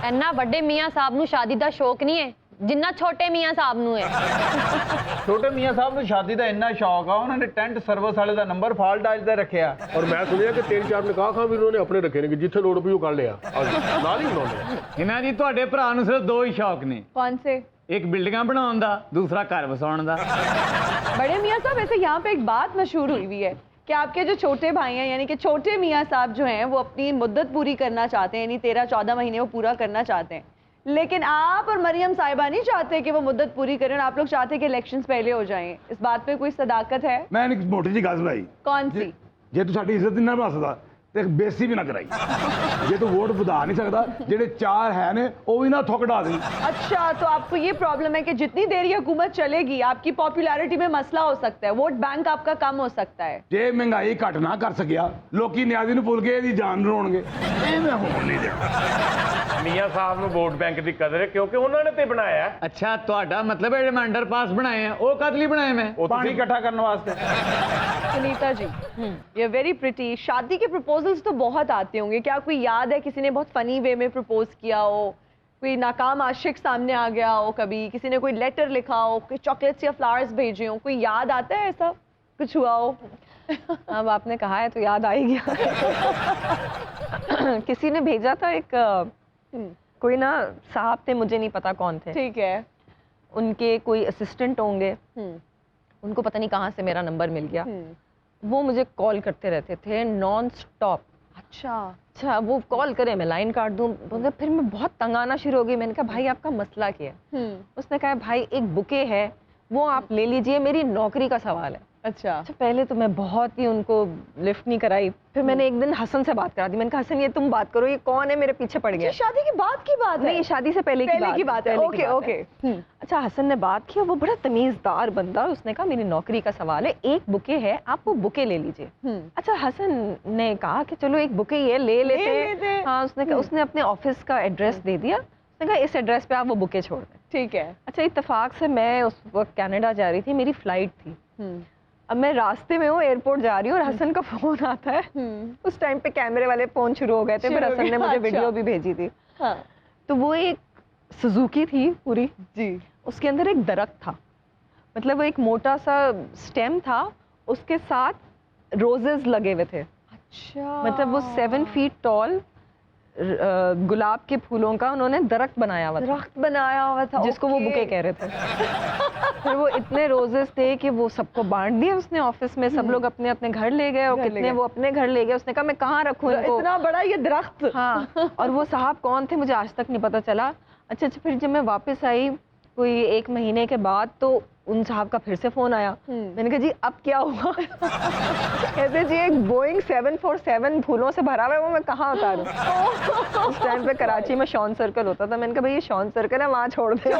इन्ना बड़े मियां साहब ਨੂੰ शादी ਦਾ ਸ਼ੌਕ ਨਹੀਂ ਹੈ ਜਿੰਨਾ ਛੋਟੇ ਮੀਆਂ ਸਾਹਿਬ ਨੂੰ ਹੈ। ਛੋਟੇ ਮੀਆਂ ਸਾਹਿਬ ਨੂੰ ਸ਼ਾਦੀ ਦਾ ਇੰਨਾ ਸ਼ੌਕ ਆ, ਉਹਨਾਂ ਨੇ ਟੈਂਟ ਸਰਵਿਸ ਵਾਲੇ ਦਾ ਨੰਬਰ ਫਾਲਟ ਅੱਜ ਦਾ ਰੱਖਿਆ। ਔਰ ਮੈਂ ਸੁਣਿਆ ਕਿ 3-4 ਨਿਕਾਹ ਖਾਂ ਵੀ ਉਹਨਾਂ ਨੇ ਆਪਣੇ ਰੱਖੇ ਨੇ ਕਿ ਜਿੱਥੇ ਲੋੜ ਪਈ ਉਹ ਕਰ ਲਿਆ ਨਾਲ ਹੀ ਬਣਾਉਂਦੇ। ਇਹਨਾਂ ਜੀ ਤੁਹਾਡੇ ਭਰਾ ਨੂੰ ਸਿਰਫ ਦੋ ਹੀ ਸ਼ੌਕ ਨੇ, कौन से? ਇੱਕ ਬਿਲਡਿੰਗਾਂ ਬਣਾਉਣ ਦਾ, ਦੂਸਰਾ ਘਰ ਵਸਾਉਣ ਦਾ। बड़े मियाँ साहब वैसे यहाँ पे एक बात मशहूर हुई हुई है कि आपके जो छोटे भाई हैं, यानी कि छोटे मियाँ साहब जो हैं वो अपनी मुद्दत पूरी करना चाहते हैं, यानी 13-14 महीने वो पूरा करना चाहते हैं, लेकिन आप और मरियम साहिबा नहीं चाहते कि वो मुद्दत पूरी करें, आप लोग चाहते हैं कि इलेक्शंस पहले हो जाएं। इस बात पे कोई सदाकत है? ਮੈਂ ਇੱਕ ਮੋਟੀ ਜੀ ਗੱਲ ਸੁਣਾਈ। कौन सी? ਜੇ ਤੂੰ ਸਾਡੀ ਇੱਜ਼ਤ ਨਾ ਬਣਾ ਸਕਦਾ ਤੇ ਬੇਇੱਜ਼ਤੀ ਵੀ ਨਾ ਕਰਾਈ। ਜੇ ਤੂੰ ਵੋਟ ਵਧਾ ਨਹੀਂ ਸਕਦਾ, ਜਿਹੜੇ ਚਾਰ ਹੈ ਨੇ ਉਹ ਵੀ ਨਾ ਥੁੱਕੜਾ ਦੇ। अच्छा तो आपको ये प्रॉब्लम है कि जितनी देर ये हुकूमत चलेगी आपकी पॉपुलैरिटी में मसला हो सकता है, वोट बैंक आपका कम हो सकता है। ਜੇ ਮਹਿੰਗਾਈ ਘਟ ਨਾ ਕਰ ਸਕਿਆ, ਲੋਕੀ ਨਿਆਜ਼ੀ ਨੂੰ ਭੁੱਲ ਕੇ ਇਹਦੀ ਜਾਨ ਰੋਣਗੇ। ਇਹ ਮੈਂ ਹੋਣ ਨਹੀਂ ਦੇਣਾ। ਮੀਆਂ ਸਾਹਿਬ ਨੂੰ ਵੋਟ ਬੈਂਕ ਦੀ ਕਦਰ ਹੈ ਕਿਉਂਕਿ ਉਹਨਾਂ ਨੇ ਤੇ ਬਣਾਇਆ ਹੈ। ਅੱਛਾ ਤੁਹਾਡਾ ਮਤਲਬ ਹੈ ਜਿਹੜੇ ਮੈਂ ਅੰਡਰਪਾਸ ਬਣਾਏ ਆ ਉਹ ਕਦ ਲਈ ਬਣਾਏ ਮੈਂ? ਪਾਣੀ ਇਕੱਠਾ ਕਰਨ ਵਾਸਤੇ। सुनीता जी, ये वेरी प्रिटी। शादी के प्रपोजल्स तो बहुत आते होंगे, क्या कोई याद है किसी ने बहुत फनी वे में प्रपोज किया हो, कोई नाकाम आशिक सामने आ गया हो, कभी किसी ने कोई लेटर लिखा हो, कोई चॉकलेट्स या फ्लावर्स भेजे हो, कोई याद आता है ऐसा कुछ हुआ हो? अब आपने कहा है तो याद आ ही गया। किसी ने भेजा था एक कोई ना साहब थे, मुझे नहीं पता कौन थे, ठीक है। उनके कोई असिस्टेंट होंगे, उनको पता नहीं कहाँ से मेरा नंबर मिल गया, वो मुझे कॉल करते रहते थे नॉन स्टॉप। अच्छा वो कॉल करे मैं लाइन काट दूं, फिर मैं बहुत तंग आना शुरू हो गई। मैंने कहा भाई आपका मसला क्या है? उसने कहा भाई एक बुके है वो आप ले लीजिए, मेरी नौकरी का सवाल है। अच्छा पहले तो मैं बहुत ही उनको लिफ्ट नहीं कराई, फिर मैंने एक दिन हसन से बात करा दी। मैंने कहा हसन ये तुम बात करो, ये कौन है मेरे पीछे पड़ गया? शादी की बात की बात है? नहीं शादी से पहले की बात है। Okay okay. अच्छा हसन ने बात की, वो बड़ा तमीज़दार बंदा, उसने कहा मेरी नौकरी का सवाल है, एक बुके है आप वो बुके ले लीजिए। अच्छा हसन ने कहा कि चलो एक बुके ये ले लेते हैं। हाँ उसने अपने ऑफिस का एड्रेस दे दिया, उसने कहा इस एड्रेस पे आप वो बुके छोड़ दें। ठीक है। अच्छा इत्तेफाक से मैं उस वक्त कनाडा जा रही थी, मेरी फ्लाइट थी, अब मैं रास्ते में हूँ एयरपोर्ट जा रही हूँ और हसन का फोन आता है। उस टाइम पे कैमरे वाले फोन शुरू हो गए थे, फिर हसन ने मुझे वीडियो भी भेजी थी। हाँ। तो वो एक सुजुकी थी पूरी जी, उसके अंदर एक दरख्त था, मतलब वो एक मोटा सा स्टेम था, उसके साथ रोजेस लगे हुए थे। अच्छा मतलब वो 7 फीट टॉल गुलाब के फूलों का उन्होंने दरख्त बनाया हुआ था, दरख्त बनाया हुआ था, जिसको वो ओके। बुके कह रहे थे। फिर वो इतने रोजेस थे कि वो सबको बांट दिए उसने ऑफिस में, सब लोग अपने अपने घर ले गए, और घर ले कितने गए। वो अपने घर ले गए। उसने कहा मैं कहाँ रखूँ इनको। इतना बड़ा ये दरख्त। हाँ, और वो साहब कौन थे मुझे आज तक नहीं पता चला। अच्छा, फिर जब मैं वापस आई कोई 1 महीने के बाद, तो उन साहब का फिर से फोन आया। मैंने कहा जी अब क्या हुआ? कहते जी एक बोइंग 747 फूलों से भरा हुआ है, वो मैं कहाँ उतारूं? उस टाइम पे कराची में शॉन सर्कल होता था। मैंने कहा भाई ये शॉन सर्कल है, वहाँ छोड़ दे।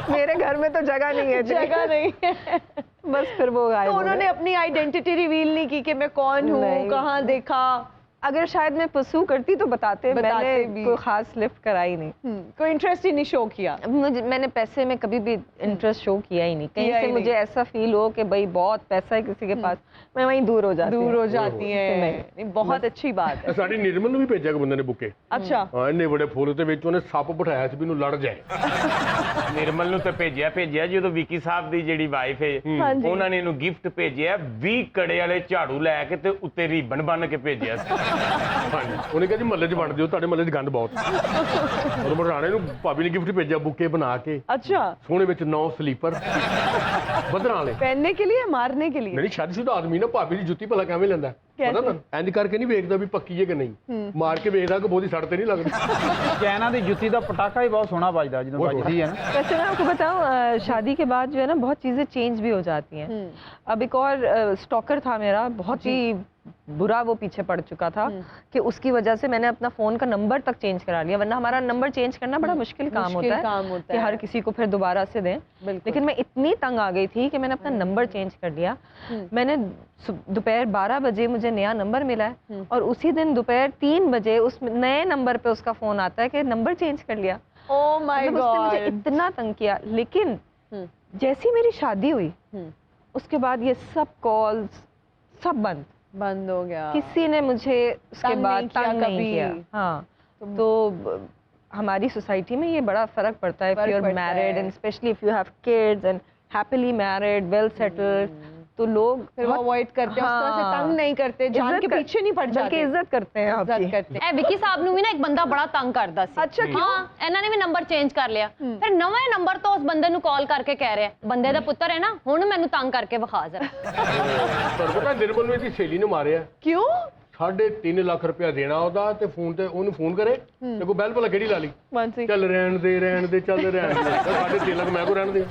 मेरे घर में तो जगह नहीं है। जगह नहीं है। बस फिर वो गायब तो हो गए। उन्होंने अपनी आइडेंटिटी रिवील नहीं की कि मैं कौन हूँ, नहीं। कहाँ देखा? अगर शायद मैं परसू करती तो बताते मैंने भी। कोई खास लिफ्ट कराई नहीं। कोई इंटरेस्ट ही नहीं शो किया। मैंने पैसे में कभी भी इंटरेस्ट शो किया ही नहीं। कहीं किया से ही मुझे ऐसा फील हो कि भाई बहुत पैसा है किसी के पास, मैं वहीं दूर हो जाती दूर हूँ। हो जाती है। नहीं, बहुत अच्छी बात है। ਸਾਡੀ ਨਿਰਮਲ ਨੂੰ ਵੀ ਭੇਜਿਆ ਕਿ ਬੰਦੇ ਨੇ ਬੁੱਕੇ। अच्छा, ਹਾਂ, ਇੰਨੇ ਬੜੇ ਫੁੱਲ ਤੇ ਵਿੱਚ ਉਹਨੇ ਸੱਪ ਬਿਠਾਇਆ ਸੀ ਵੀ ਇਹਨੂੰ ਲੜ ਜਾਏ। ਨਿਰਮਲ ਨੂੰ ਤਾਂ ਭੇਜਿਆ ਜਦੋਂ ਵਿੱਕੀ ਸਾਹਿਬ ਦੀ ਜਿਹੜੀ ਵਾਈਫ ਹੈ ਹਾਂਜੀ। ਉਹਨਾਂ ਨੇ ਇਹਨੂੰ ਗਿਫਟ ਭੇਜਿਆ 20 ਕੜੇ ਵਾਲੇ ਝਾੜੂ ਲੈ ਕੇ ਤੇ ਉੱਤੇ ਰੀਬਨ ਬੰਨ ਕੇ ਭੇਜਿਆ ਸੀ। ਹਾਂਜੀ, ਉਹਨੇ ਕਿਹਾ ਜੀ ਮਹੱਲੇ 'ਚ ਵੰਡ ਦਿਓ, ਤੁਹਾਡੇ ਮਹੱਲੇ 'ਚ ਗੰਦ ਬਹੁਤ। ਉਹ ਮਰਾਣੇ ਨੂੰ ਭਾਬੀ ਨੇ ਗਿਫਟ ਭੇਜਿਆ ਬੁੱਕੇ ਬਣਾ ਕੇ, अच्छा। ਸੋਹਣੇ ਵਿੱਚ 9 ਸਲੀਪਰ ਬੱਦਰਾਂ ਵਾਲੇ। पहनने के लिए, मारने के लिए? ਨਹੀਂ ਸ਼ਾਦੀशुदा ਆਦਮੀ ਨਾ ਭਾਬੀ ਦੀ ਜੁੱਤੀ ਭਲਾ ਕਿਵੇਂ ਲੈਂਦਾ कैसे? ਪਤਾ ਤੁਹਾਨੂੰ? ਇੰਜ ਕਰਕੇ ਨਹੀਂ ਵੇਖਦਾ ਵੀ ਪੱਕੀ ਹੈ ਕਿ ਨਹੀਂ, ਮਾਰ ਕੇ ਵੇਖਦਾ ਕਿ ਬਹੁਤੀ ਸੜ ਤੇ ਨਹੀਂ ਲੱਗਦੀ। ਚੈਨਾ ਦੀ ਜੁੱਤੀ ਦਾ ਪਟਾਕਾ ਹੀ ਬਹੁਤ ਸੋਹਣਾ ਵੱਜਦਾ ਜਦੋਂ ਵੱਜਦੀ ਹੈ ਨਾ। वैसे मैं आपको बताऊं, शादी के बाद जो है ना बहुत चीज़ें चेंज भी हो जाती हैं। अब एक और स्टॉकर था मेरा, बहुत ही बुरा वो पीछे पड़ चुका था कि उसकी वजह से मैंने अपना फ़ोन का नंबर तक चेंज करा लिया, वरना हमारा नंबर चेंज करना बड़ा मुश्किल काम होता है कि हर किसी को फिर दोबारा से दें। लेकिन मैं इतनी तंग आ गई थी कि मैंने अपना नंबर चेंज कर लिया। मैंने दोपहर 12 बजे मुझे नया नंबर मिला है, और उसी दिन दोपहर 3 बजे उस नए नंबर पे उसका फ़ोन आता है कि नंबर चेंज कर लिया। ओह माय मतलब उसने मुझे गॉड। इतना तंग किया। लेकिन जैसी मेरी शादी हुई उसके बाद ये सब कॉल्स सब बंद हो गया। किसी ने मुझे उसके तंग बाद नहीं किया तंग नहीं कभी। किया। हाँ, तो हमारी सोसाइटी में ये बड़ा फर्क पड़ता है। If you are married and specially if you have kids and happily married well settled, तो लोग फिर वो अवॉइड करते हैं, उस तरह से तंग नहीं करते, जान के पीछे नहीं पड़ जाते, बल्कि इज्जत करते हैं इज्जत आपकी। करते हैं। ਇਹ ਵਿੱਕੀ ਸਾਹਿਬ ਨੂੰ ਵੀ ਨਾ ਇੱਕ ਬੰਦਾ ਬੜਾ ਤੰਗ ਕਰਦਾ ਸੀ। ਅੱਛਾ, ਕਿਉਂ? ਹਾਂ, ਇਹਨਾਂ ਨੇ ਵੀ ਨੰਬਰ ਚੇਂਜ ਕਰ ਲਿਆ। ਫਿਰ ਨਵੇਂ ਨੰਬਰ ਤੋਂ ਉਸ ਬੰਦੇ ਨੂੰ ਕਾਲ ਕਰਕੇ ਕਹਿ ਰਿਹਾ, ਬੰਦੇ ਦਾ ਪੁੱਤਰ ਹੈ ਨਾ, ਹੁਣ ਮੈਨੂੰ ਤੰਗ ਕਰਕੇ ਵਿਖਾ ਜ਼ਰਾ। ਤੁਹਾਨੂੰ ਪਤਾ ਨਿਰਮਲ ਨੂੰ ਇਹਦੀ ਸਹੇਲੀ ਨੇ ਮਾਰਿਆ। क्यों? 3.5 ਲੱਖ ਰੁਪਇਆ ਦੇਣਾ ਉਹਦਾ, ਤੇ ਫੋਨ ਤੇ ਉਹਨੂੰ ਫੋਨ ਕਰੇ ਤੇ ਕੋ ਬੈਲ ਭਲਾ ਕਿਹੜੀ ਲਾ ਲਈ, मानसी, ਚੱਲ ਰਹਿਣ ਦੇ ਚੱਲ ਰਹਿਣ ਦੇ। 3.5 ਲੱਖ ਮੈਂ ਕੋ ਰਹਿਣ ਦੇ।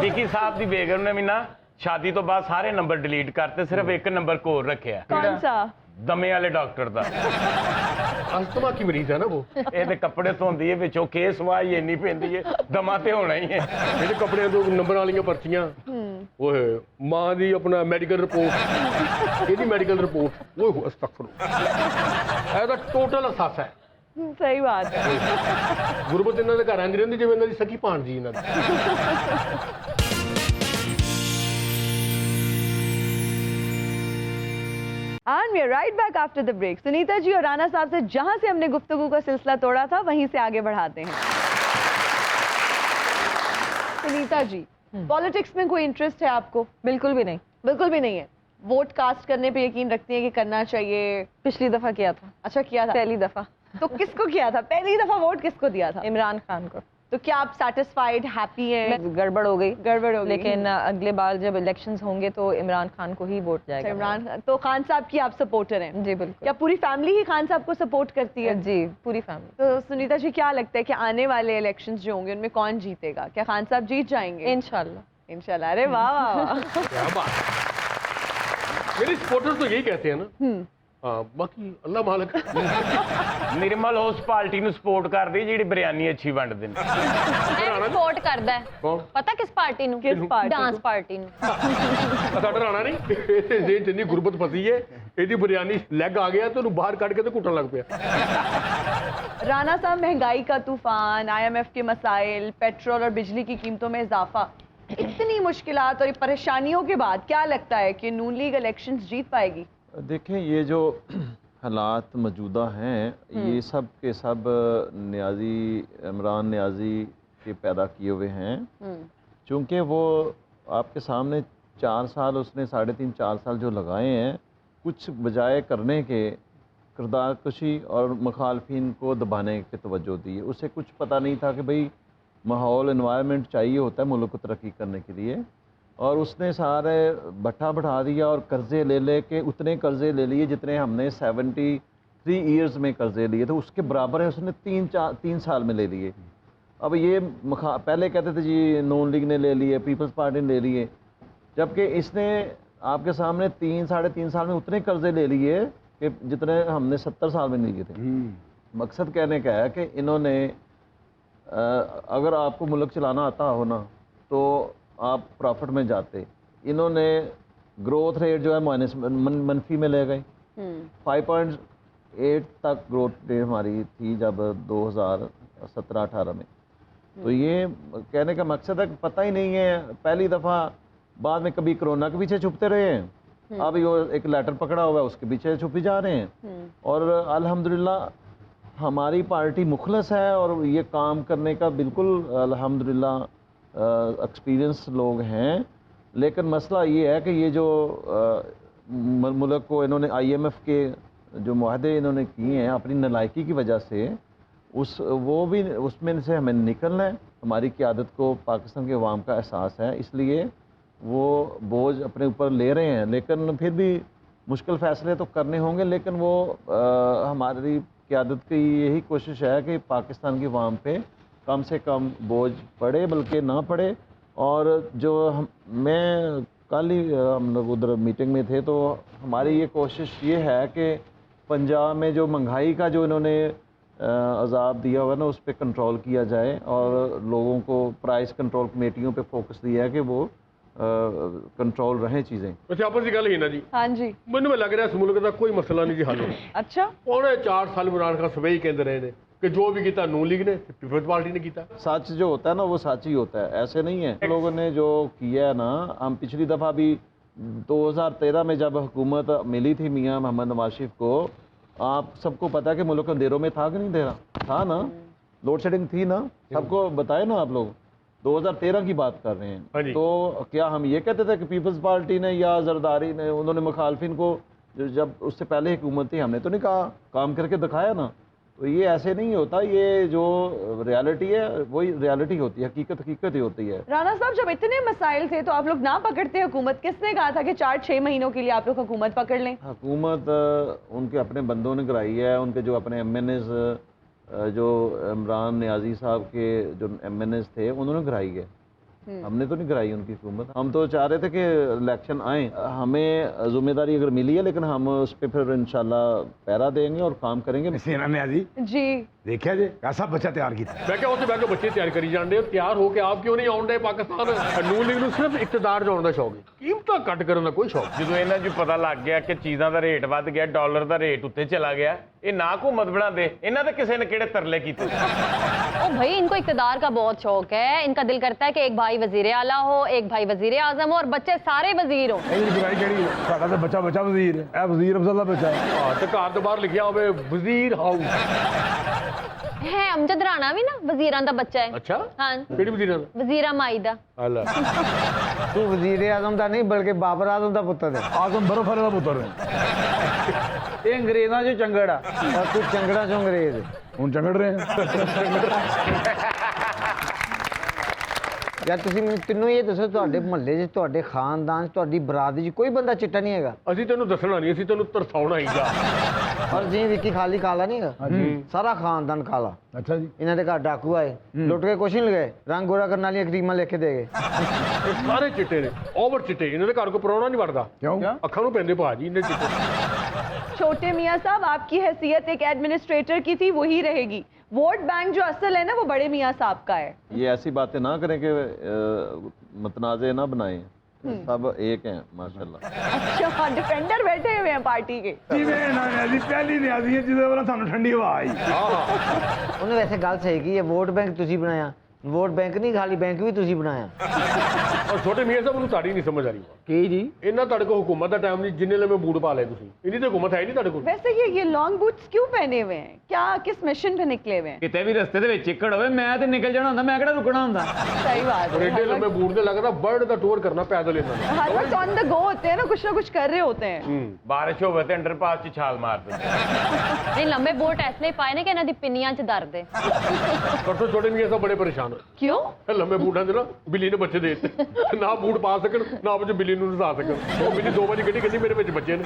ਵਿੱਕੀ ਸਾਹਿਬ ਦੀ ਬੇਗਮ ਨੇ ਵੀ ਨਾ ਸ਼ਾਦੀ ਤੋਂ ਬਾਅਦ ਸਾਰੇ ਨੰਬਰ ਡਿਲੀਟ ਕਰਤੇ, ਸਿਰਫ ਇੱਕ ਨੰਬਰ ਕੋਲ ਰੱਖਿਆ, कौन सा? ਦਮੇ ਵਾਲੇ ਡਾਕਟਰ ਦਾ। ਅਸਥਮਾ ਕੀ ਮਰੀਜ਼ ਹੈ ਨਾ ਉਹ। ਇਹ ਤੇ ਕੱਪੜੇ ਧੋਂਦੀ ਹੈ, ਵਿੱਚੋਂ ਕੇਸ ਵਾਈ ਇੰਨੀ ਪੈਂਦੀ ਹੈ, ਦਮਾ ਤੇ ਹੋਣਾ ਹੀ ਹੈ। ਇਹਦੇ ਕੱਪੜਿਆਂ ਤੋਂ ਨੰਬਰ ਵਾਲੀਆਂ ਪਰਚੀਆਂ, ਓਏ ਮਾਂ ਦੀ ਆਪਣਾ ਮੈਡੀਕਲ ਰਿਪੋਰਟ, ਇਹਦੀ ਮੈਡੀਕਲ ਰਿਪੋਰਟ, ਓਏ ਹੋ ਅਸਤਗਫੁਰ। ਇਹਦਾ ਟੋਟਲ ਅਸਾਸਾ ਹੈ। सही बात है। ਗੁਰਬਤ ਇਹਨਾਂ ਦੇ ਘਰ ਆਂਦੀ ਰਹਿੰਦੀ ਜਿਵੇਂ ਇਹਨਾਂ ਦੀ ਸਕੀ ਭਾਣਜੀ ਇਹਨਾਂ ਦੀ। And we are right back after the break. Sunita ji और राना साहब से जहां से हमने गुफ्तगू का सिलसिला तोड़ा था, वहीं से आगे बढ़ाते हैं। सुनीता जी, पॉलिटिक्स में कोई इंटरेस्ट है आपको? बिल्कुल भी नहीं। बिल्कुल भी नहीं है। वोट कास्ट करने पे यकीन रखती हैं कि करना चाहिए? पिछली दफा किया था। अच्छा, किया था? पहली दफा। तो किसको किया था? पहली दफा वोट किसको दिया था? इमरान खान को। तो क्या आप सेटिस्फाइड, हैप्पी हैं? गड़बड़ हो गई। गड़बड़ हो गई। लेकिन अगले बार जब इलेक्शंस होंगे तो इमरान खान को ही वोट जाएगा। इमरान खान, तो खान साहब की आप सपोर्टर हैं? जी बिल्कुल। क्या पूरी फैमिली ही खान साहब को सपोर्ट करती है? जी, पूरी फैमिली। तो सुनीता जी, क्या लगता है कि आने वाले इलेक्शंस जो होंगे उनमें कौन जीतेगा? क्या खान साहब जीत जाएंगे? इंशाल्लाह। इंशाल्लाह। अरे वाह वाह वाह। क्या बात। मेरे सपोर्टर्स तो यही कहते हैं ना। हाँ, बाकी अल्लाह मालिक। ਨਿਰਮਲ ਉਸ ਪਾਰਟੀ ਨੂੰ ਸਪੋਰਟ ਕਰਦੀ ਜਿਹੜੀ ਬਿਰਿਆਨੀ ਅੱਛੀ ਵੰਡਦੇ ਨੇ। ਇਹ ਸਪੋਰਟ ਕਰਦਾ ਹੈ। ਕੌਣ? ਪਤਾ ਕਿਸ ਪਾਰਟੀ ਨੂੰ? किस पार्टी ਡਾਂਸ को? ਪਾਰਟੀ ਨੂੰ। ਸਾਡਾ ਰਾਣਾ ਨਹੀਂ, ਇਹਦੇ ਜੇ ਜਿੰਨੀ ਗੁਰਬਤ ਫਸੀ ਹੈ, ਇਹਦੀ ਬਿਰਿਆਨੀ ਲੈਗ ਆ ਗਿਆ ਤੇ ਉਹਨੂੰ ਬਾਹਰ ਕੱਢ ਕੇ ਤੇ ਘੁੱਟਣ ਲੱਗ ਪਿਆ। राणा साहब, महंगाई का तूफान, IMF के मसाइल, पेट्रोल और बिजली की कीमतों में इजाफा, इतनी मुश्किलात और परेशानियों के बाद क्या लगता है कि नून लीग इलेक्शंस जीत पाएगी? देखें, ये जो हालात मौजूदा हैं, ये सब के सब इमरान न्याजी के पैदा किए हुए हैं। चूँकि वो आपके सामने 4 साल, उसने 3.5-4 साल जो लगाए हैं, कुछ बजाय करने के किरदार कशी और मुखालफिन को दबाने की तवज्जो दी है। उसे कुछ पता नहीं था कि भाई माहौल इन्वायरमेंट चाहिए होता है मुल्क को तरक्की करने के लिए, और उसने सारे भट्ठा बढ़ा दिया और कर्ज़े ले के उतने कर्ज़े ले लिए जितने हमने 73 ईयर्स में कर्ज़े लिए थे, उसके बराबर है उसने 3 साल में ले लिए। अब ये पहले कहते थे जी नून लीग ने ले लिए, पीपल्स पार्टी ने ले लिए, जबकि इसने आपके सामने 3-3.5 साल में उतने कर्ज़े ले लिए कि जितने हमने 70 साल में लिए थे। मकसद कहने का है कि इन्होंने अगर आपको मुल्क चलाना आता हो ना तो आप प्रॉफिट में जाते, इन्होंने ग्रोथ रेट जो है मनफी में ले गए। 5.8 तक ग्रोथ रेट हमारी थी जब 2017-18 में। तो ये कहने का मकसद है कि पता ही नहीं है, पहली दफ़ा बाद में कभी कोरोना के पीछे छुपते रहे हैं, अब ये एक लेटर पकड़ा हुआ है उसके पीछे छुपी जा रहे हैं। और अल्हम्दुलिल्लाह हमारी पार्टी मुखलस है और ये काम करने का बिल्कुल अल्हम्दुलिल्लाह एक्सपीरियंस लोग हैं। लेकिन मसला ये है कि ये जो मुल्क को इन्होंने IMF के जो मुआहदे इन्होंने किए हैं अपनी नालायकी की वजह से, उसमें से हमें निकलना है। हमारी क़यादत को पाकिस्तान के अवाम का एहसास है, इसलिए वो बोझ अपने ऊपर ले रहे हैं, लेकिन फिर भी मुश्किल फ़ैसले तो करने होंगे। लेकिन वो हमारी क़यादत की यही कोशिश है कि पाकिस्तान की अवाम पे कम से कम बोझ पड़े, बल्कि ना पड़े। और जो मैं कल ही हम लोग उधर मीटिंग में थे, तो हमारी ये कोशिश ये है कि पंजाब में जो महंगाई का जो इन्होंने अजाब दिया हुआ है ना, उस पर कंट्रोल किया जाए, और लोगों को प्राइस कंट्रोल कमेटियों पे फोकस दिया है कि वो कंट्रोल रहें चीज़ें। अच्छा आपस की गल ही ना जी। हाँ जी, मैंने लग रहा है इस मुल्क का कोई मसला नहीं जी हल होना। अच्छा, पौने 4 साल इमरान खान सवेई कहते रहे ने कि जो भी किया नून लीग ने, पीपल्स पार्टी ने किया। सच जो होता है ना वो सच ही होता है, ऐसे नहीं है। लोगों ने जो किया है ना, हम पिछली दफ़ा भी 2013 में जब हुकूमत मिली थी मियाँ मोहम्मद नवाज शरीफ को, आप सबको पता है कि मुल्क अंधेरों में था कि नहीं अंधेरा था ना, लोड शेडिंग थी ना, सबको बताए ना आप लोग। 2013 की बात कर रहे हैं। तो क्या हम ये कहते थे कि पीपल्स पार्टी ने या जरदारी ने, उन्होंने मुखालफिन को जब उससे पहले हुकूमत थी, हमने तो नहीं कहा, काम करके दिखाया ना। तो ये ऐसे नहीं होता, ये जो रियलिटी है वही रियलिटी होती है, हकीकत ही होती है। राणा साहब, जब इतने मसाइल थे तो आप लोग ना पकड़ते हुकूमत? किसने कहा था कि 4-6 महीनों के लिए आप लोग हुकूमत पकड़ लें? हुकूमत उनके अपने बंदों ने कराई है, उनके जो अपने MNAs जो इमरान नियाजी साहब के जो MNAs थे उन्होंने कराई है, हमने तो नहीं कराई उनकी हुकूमत। हम तो चाह रहे थे कि इलेक्शन आए, हमें जिम्मेदारी अगर मिली है, लेकिन हम उस पर फिर इंशाल्लाह पहरा देंगे और काम करेंगे। सेना ने जी जी देखिया जी कैसा बच्चा तैयार किया। मैं क्या उत्थे बैठे बच्चे तैयार करी जाते तैयार होके आप क्यों नहीं आउंदे पाकिस्तान? नून लीग नूं सिर्फ इकतदार जाउण दा शौक है, कीमतां घट करन दा कोई शौक। ਜਦੋਂ ਇਹਨਾਂ ਨੂੰ ਪਤਾ ਲੱਗ ਗਿਆ ਕਿ ਚੀਜ਼ਾਂ ਦਾ ਰੇਟ ਵੱਧ ਗਿਆ, ਡਾਲਰ ਦਾ ਰੇਟ ਉੱਤੇ चला गया, ਇਹ ना हुकूमत बना दे, ਇਹਨਾਂ ਦੇ ਕਿਸੇ ने ਕਿਹੜੇ तरले कीते। ओ भाई, इनको इक्तदार का बहुत शौक है। इनका दिल करता है कि एक भाई वजीर आला हो, एक भाई वजीर आजम हो और बच्चे सारे वजीर हो। साडा तो बच्चा वजीर है, ए वजीर अफजल दा बच्चा है। हां ते घर दे बाहर लिखिया होवे वजीर हाउस है अमजद राणा भी ना वजीरां दा बच्चा है। अच्छा, हाँ, केड़ी वजीरां दा? वजीरा माई दा। अल्लाह, तू वजीर आजम दा नहीं बल्कि बाबर आजम दा पुत्र है। आजम बर्फ वाले दा पुत्र है। ये अंग्रेजां चो चंगड़ा और तू चंगड़ा चो अंग्रेज हुन चंगड़ रहे हैं। यार तुसी मैनूं तिन्नों ये दसो, तुहाडे महल्ले 'च, तुहाडे खानदान 'च, तुहाडी बरादरी 'च कोई बंदा चिट्टा नहीं हैगा? ਅਸੀਂ ਤੈਨੂੰ ਦੱਸਣਾ ਨਹੀਂ, ਅਸੀਂ ਤੈਨੂੰ ਤਰਸਾਉਣਾ ਹੀ ਜਾ। और जी विक्की खाली काला नहीं है, सारा खानदान काला। अच्छा जी, इन्हां दे घर डाकू आए, लुट के कुछ नहीं लगे, रंग गोरा करने वाली क्रीमां लिख के दे गए। ਇਹ ਸਾਰੇ ਚਿੱਟੇ ਨੇ, ਓਵਰ ਚਿੱਟੇ। ਇਹਨਾਂ ਦੇ ਘਰ ਕੋ ਪਰੌਣਾ ਨਹੀਂ ਵੜਦਾ, क्यों? ਅੱਖਾਂ ਨੂੰ ਪੈਂਦੇ ਭਾਜੀ ਇਹਨੇ ਚਿੱਟੇ। छोटे मियाँ साहब, आपकी हैसियत एक एडमिनिस्ट्रेटर की थी, वही रहेगी। वोट बैंक जो असल है ना, वो बड़े मियाँ साहब का है। ये ऐसी बातें ना करें कि मतनाज़े ना बनाएं, सब एक हैं माशाल्लाह। अच्छा, डिफेंडर बैठे हुए हैं पार्टी के। जिवें ना जी पहली न्याजी है जिदे वाला सानू ठंडी हवा आई। उन्हें वैसे गल सही की है, वोट बैंक तुसी बनाया, वोट बैंक नहीं खाली बैंक भी तुसी बनाया। ਔਰ ਛੋਟੇ ਮੀਆਂ ਸਾਹਿਬ ਨੂੰ ਤੁਹਾਡੀ ਨਹੀਂ ਸਮਝ ਆ ਰਹੀ ਕੀ ਜੀ ਇਹਨਾਂ ਤੁਹਾਡੇ ਕੋਲ ਹੁਕੂਮਤ ਦਾ ਟਾਈਮ ਨਹੀਂ ਜਿੰਨੇ ਲੰਮੇ ਬੂਟ ਪਾ ਲਏ ਤੁਸੀਂ ਇੰਨੀ ਤੇ ਹੁਕੂਮਤ ਹੈ ਹੀ ਨਹੀਂ ਤੁਹਾਡੇ ਕੋਲ वैसे ये लॉन्ग बूट्स क्यों पहने हुए हैं? क्या किस मिशन पे निकले हुए हैं? ਕਿਤੇ ਵੀ ਰਸਤੇ ਦੇ ਵਿੱਚ ਚਿੱਕੜ ਹੋਵੇ ਮੈਂ ਤੇ ਨਿਕਲ ਜਾਣਾ ਹੁੰਦਾ, ਮੈਂ ਕਿਹੜਾ ਰੁਕਣਾ ਹੁੰਦਾ। सही बात ਔਰ है। ਏਡੇ ਲੰਮੇ ਬੂਟ ਦੇ ਲੱਗਦਾ ਬਰਡ ਦਾ ਟੂਰ ਕਰਨਾ ਪੈਦਲ ਇਹਨਾਂ ਨੇ हर वक्त ऑन द गो होते हैं ना कुछ कर रहे होते हैं। ਬਾਰਿਸ਼ ਹੋਵੇ ਤੇ ਅੰਡਰਪਾਸ 'ਚ ਛਾਲ ਮਾਰ ਦਿੰਦੇ। नहीं लंबे बूट इसलिए पाए ने कि इन्हां दी पिन्नियां च दर्द है। ਪਰਸੋਂ ਛੋਟੇ ਮੀਆਂ ਸਾਹਿਬ ਬੜੇ ਪਰੇਸ਼ਾਨ ਹੋਏ क्यों? ਇਹ ਲੰਮੇ ਬੂਟਾਂ ਦੇ ਨਾ ਬਿੱਲੀ ਨੇ ਬੱਚੇ ਦੇ ਦਿੱਤੇ ਨਾ ਬੂਟ ਪਾ ਸਕਣ ਨਾ ਵਿੱਚ ਬਿੱਲੀ ਨੂੰ ਨਸਾ ਸਕਣ ਉਹ ਬਿੱਲੀ 2 ਵਜੇ ਗੱਡੀ ਕਹਿੰਦੀ ਮੇਰੇ ਵਿੱਚ ਬੱਚੇ ਨੇ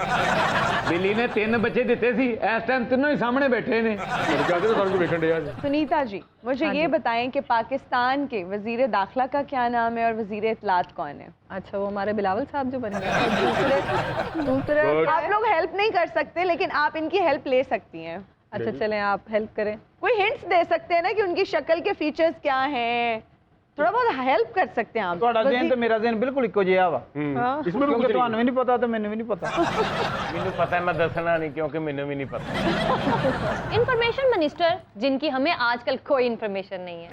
ਬਿੱਲੀ ਨੇ 3 ਬੱਚੇ ਦਿੱਤੇ ਸੀ, ਇਸ ਟਾਈਮ ਤਿੰਨੋਂ ਹੀ ਸਾਹਮਣੇ ਬੈਠੇ ਨੇ। ਉਹ ਕਹਿੰਦੇ ਨੇ ਸਾਨੂੰ ਵੇਖਣ ਡਿਆ ਜੀ सुनीता जी मुझे ये बताएं कि पाकिस्तान के वजीर दाखिला का क्या नाम है और वजीर इत्तलात कौन है? अच्छा, वो हमारे बिलावल साहब जो बन गए। दूसरे आप लोग हेल्प नहीं कर सकते लेकिन आप इनकी हेल्प ले सकती हैं। अच्छा चलें, आप हेल्प करें। कोई हिंट्स दे सकते हैं ना कि उनकी शक्ल के फीचर्स क्या हैं? थोड़ा बहुत हेल्प कर सकते हैं आप। ਤੁਹਾਡਾ ਜ਼ਿਹਨ ਤੇ ਮੇਰਾ ਜ਼ਿਹਨ ਬਿਲਕੁਲ ਇੱਕੋ ਜਿਹਾ ਵਾ, इसमें भी ਕਿਉਂਕਿ कुछ ਤੁਹਾਨੂੰ नहीं ਵੀ ਨਹੀਂ ਪਤਾ ਤੇ ਮੈਨੂੰ ਵੀ ਨਹੀਂ ਪਤਾ। ਮੈਨੂੰ ਪਤਾ ਹੈ, ਮੈਂ ਦੱਸਣਾ ਨਹੀਂ ਕਿਉਂਕਿ ਮੈਨੂੰ ਵੀ ਨਹੀਂ ਪਤਾ। इंफॉर्मेशन मिनिस्टर जिनकी हमें आजकल कोई इंफॉर्मेशन नहीं है।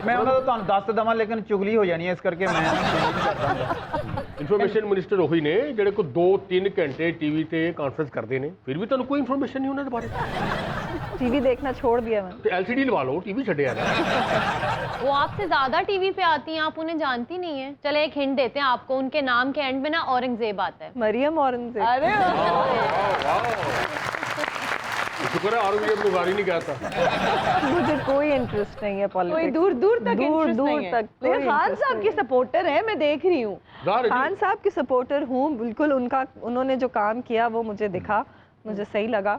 ਮੈਂ ਉਹਨਾਂ ਦਾ ਤੁਹਾਨੂੰ ਦੱਸ ਦਵਾਂ ਲੇਕਿਨ ਚੁਗਲੀ ਹੋ ਜਾਣੀ ਹੈ, ਇਸ ਕਰਕੇ ਮੈਂ ਨਹੀਂ ਕਰਦਾ। ਇਨਫੋਰਮੇਸ਼ਨ ਮਿਨਿਸਟਰ ਉਹੀ ਨੇ ਜਿਹੜੇ ਕੋ 2-3 ਘੰਟੇ ਟੀਵੀ ਤੇ ਕਾਨਫਰੰਸ ਕਰਦੇ ਨੇ ਫਿਰ ਵੀ ਤੁਹਾਨੂੰ ਕੋਈ ਇਨਫੋਰਮੇਸ਼ਨ ਨਹੀਂ ਉਹਨਾਂ ਦੇ ਬਾਰੇ टीवी देखना छोड़ दिया मैंने। ਤੇ ਐਲਸੀਡੀ ਲਵਾ ਲਓ ਟੀਵੀ ਛੱਡਿਆ ਨਾ वो आपसे ज्यादा टीवी पे आती हैं, आप उन्हें जानती नहीं है। चले एक हिंट देते हैं आपको, उनके नाम के एंड में ना औरंगजेब आता है। मरियम औरंगजेब। अरे शुक्र है औरंगजेब को गाली नहीं कहता मुझे कोई इंटरेस्ट नहीं है कोई पॉलिटिक्स। दूर दूर तक दूर interest दूर नहीं है। तक कोई लेकिन खान interest साहब नहीं की है। सपोर्टर है, मैं देख रही हूँ। ज़ाहिर है खान जी। साहब की सपोर्टर हूँ बिल्कुल। उनका उन्होंने जो काम किया वो मुझे दिखा, मुझे सही लगा,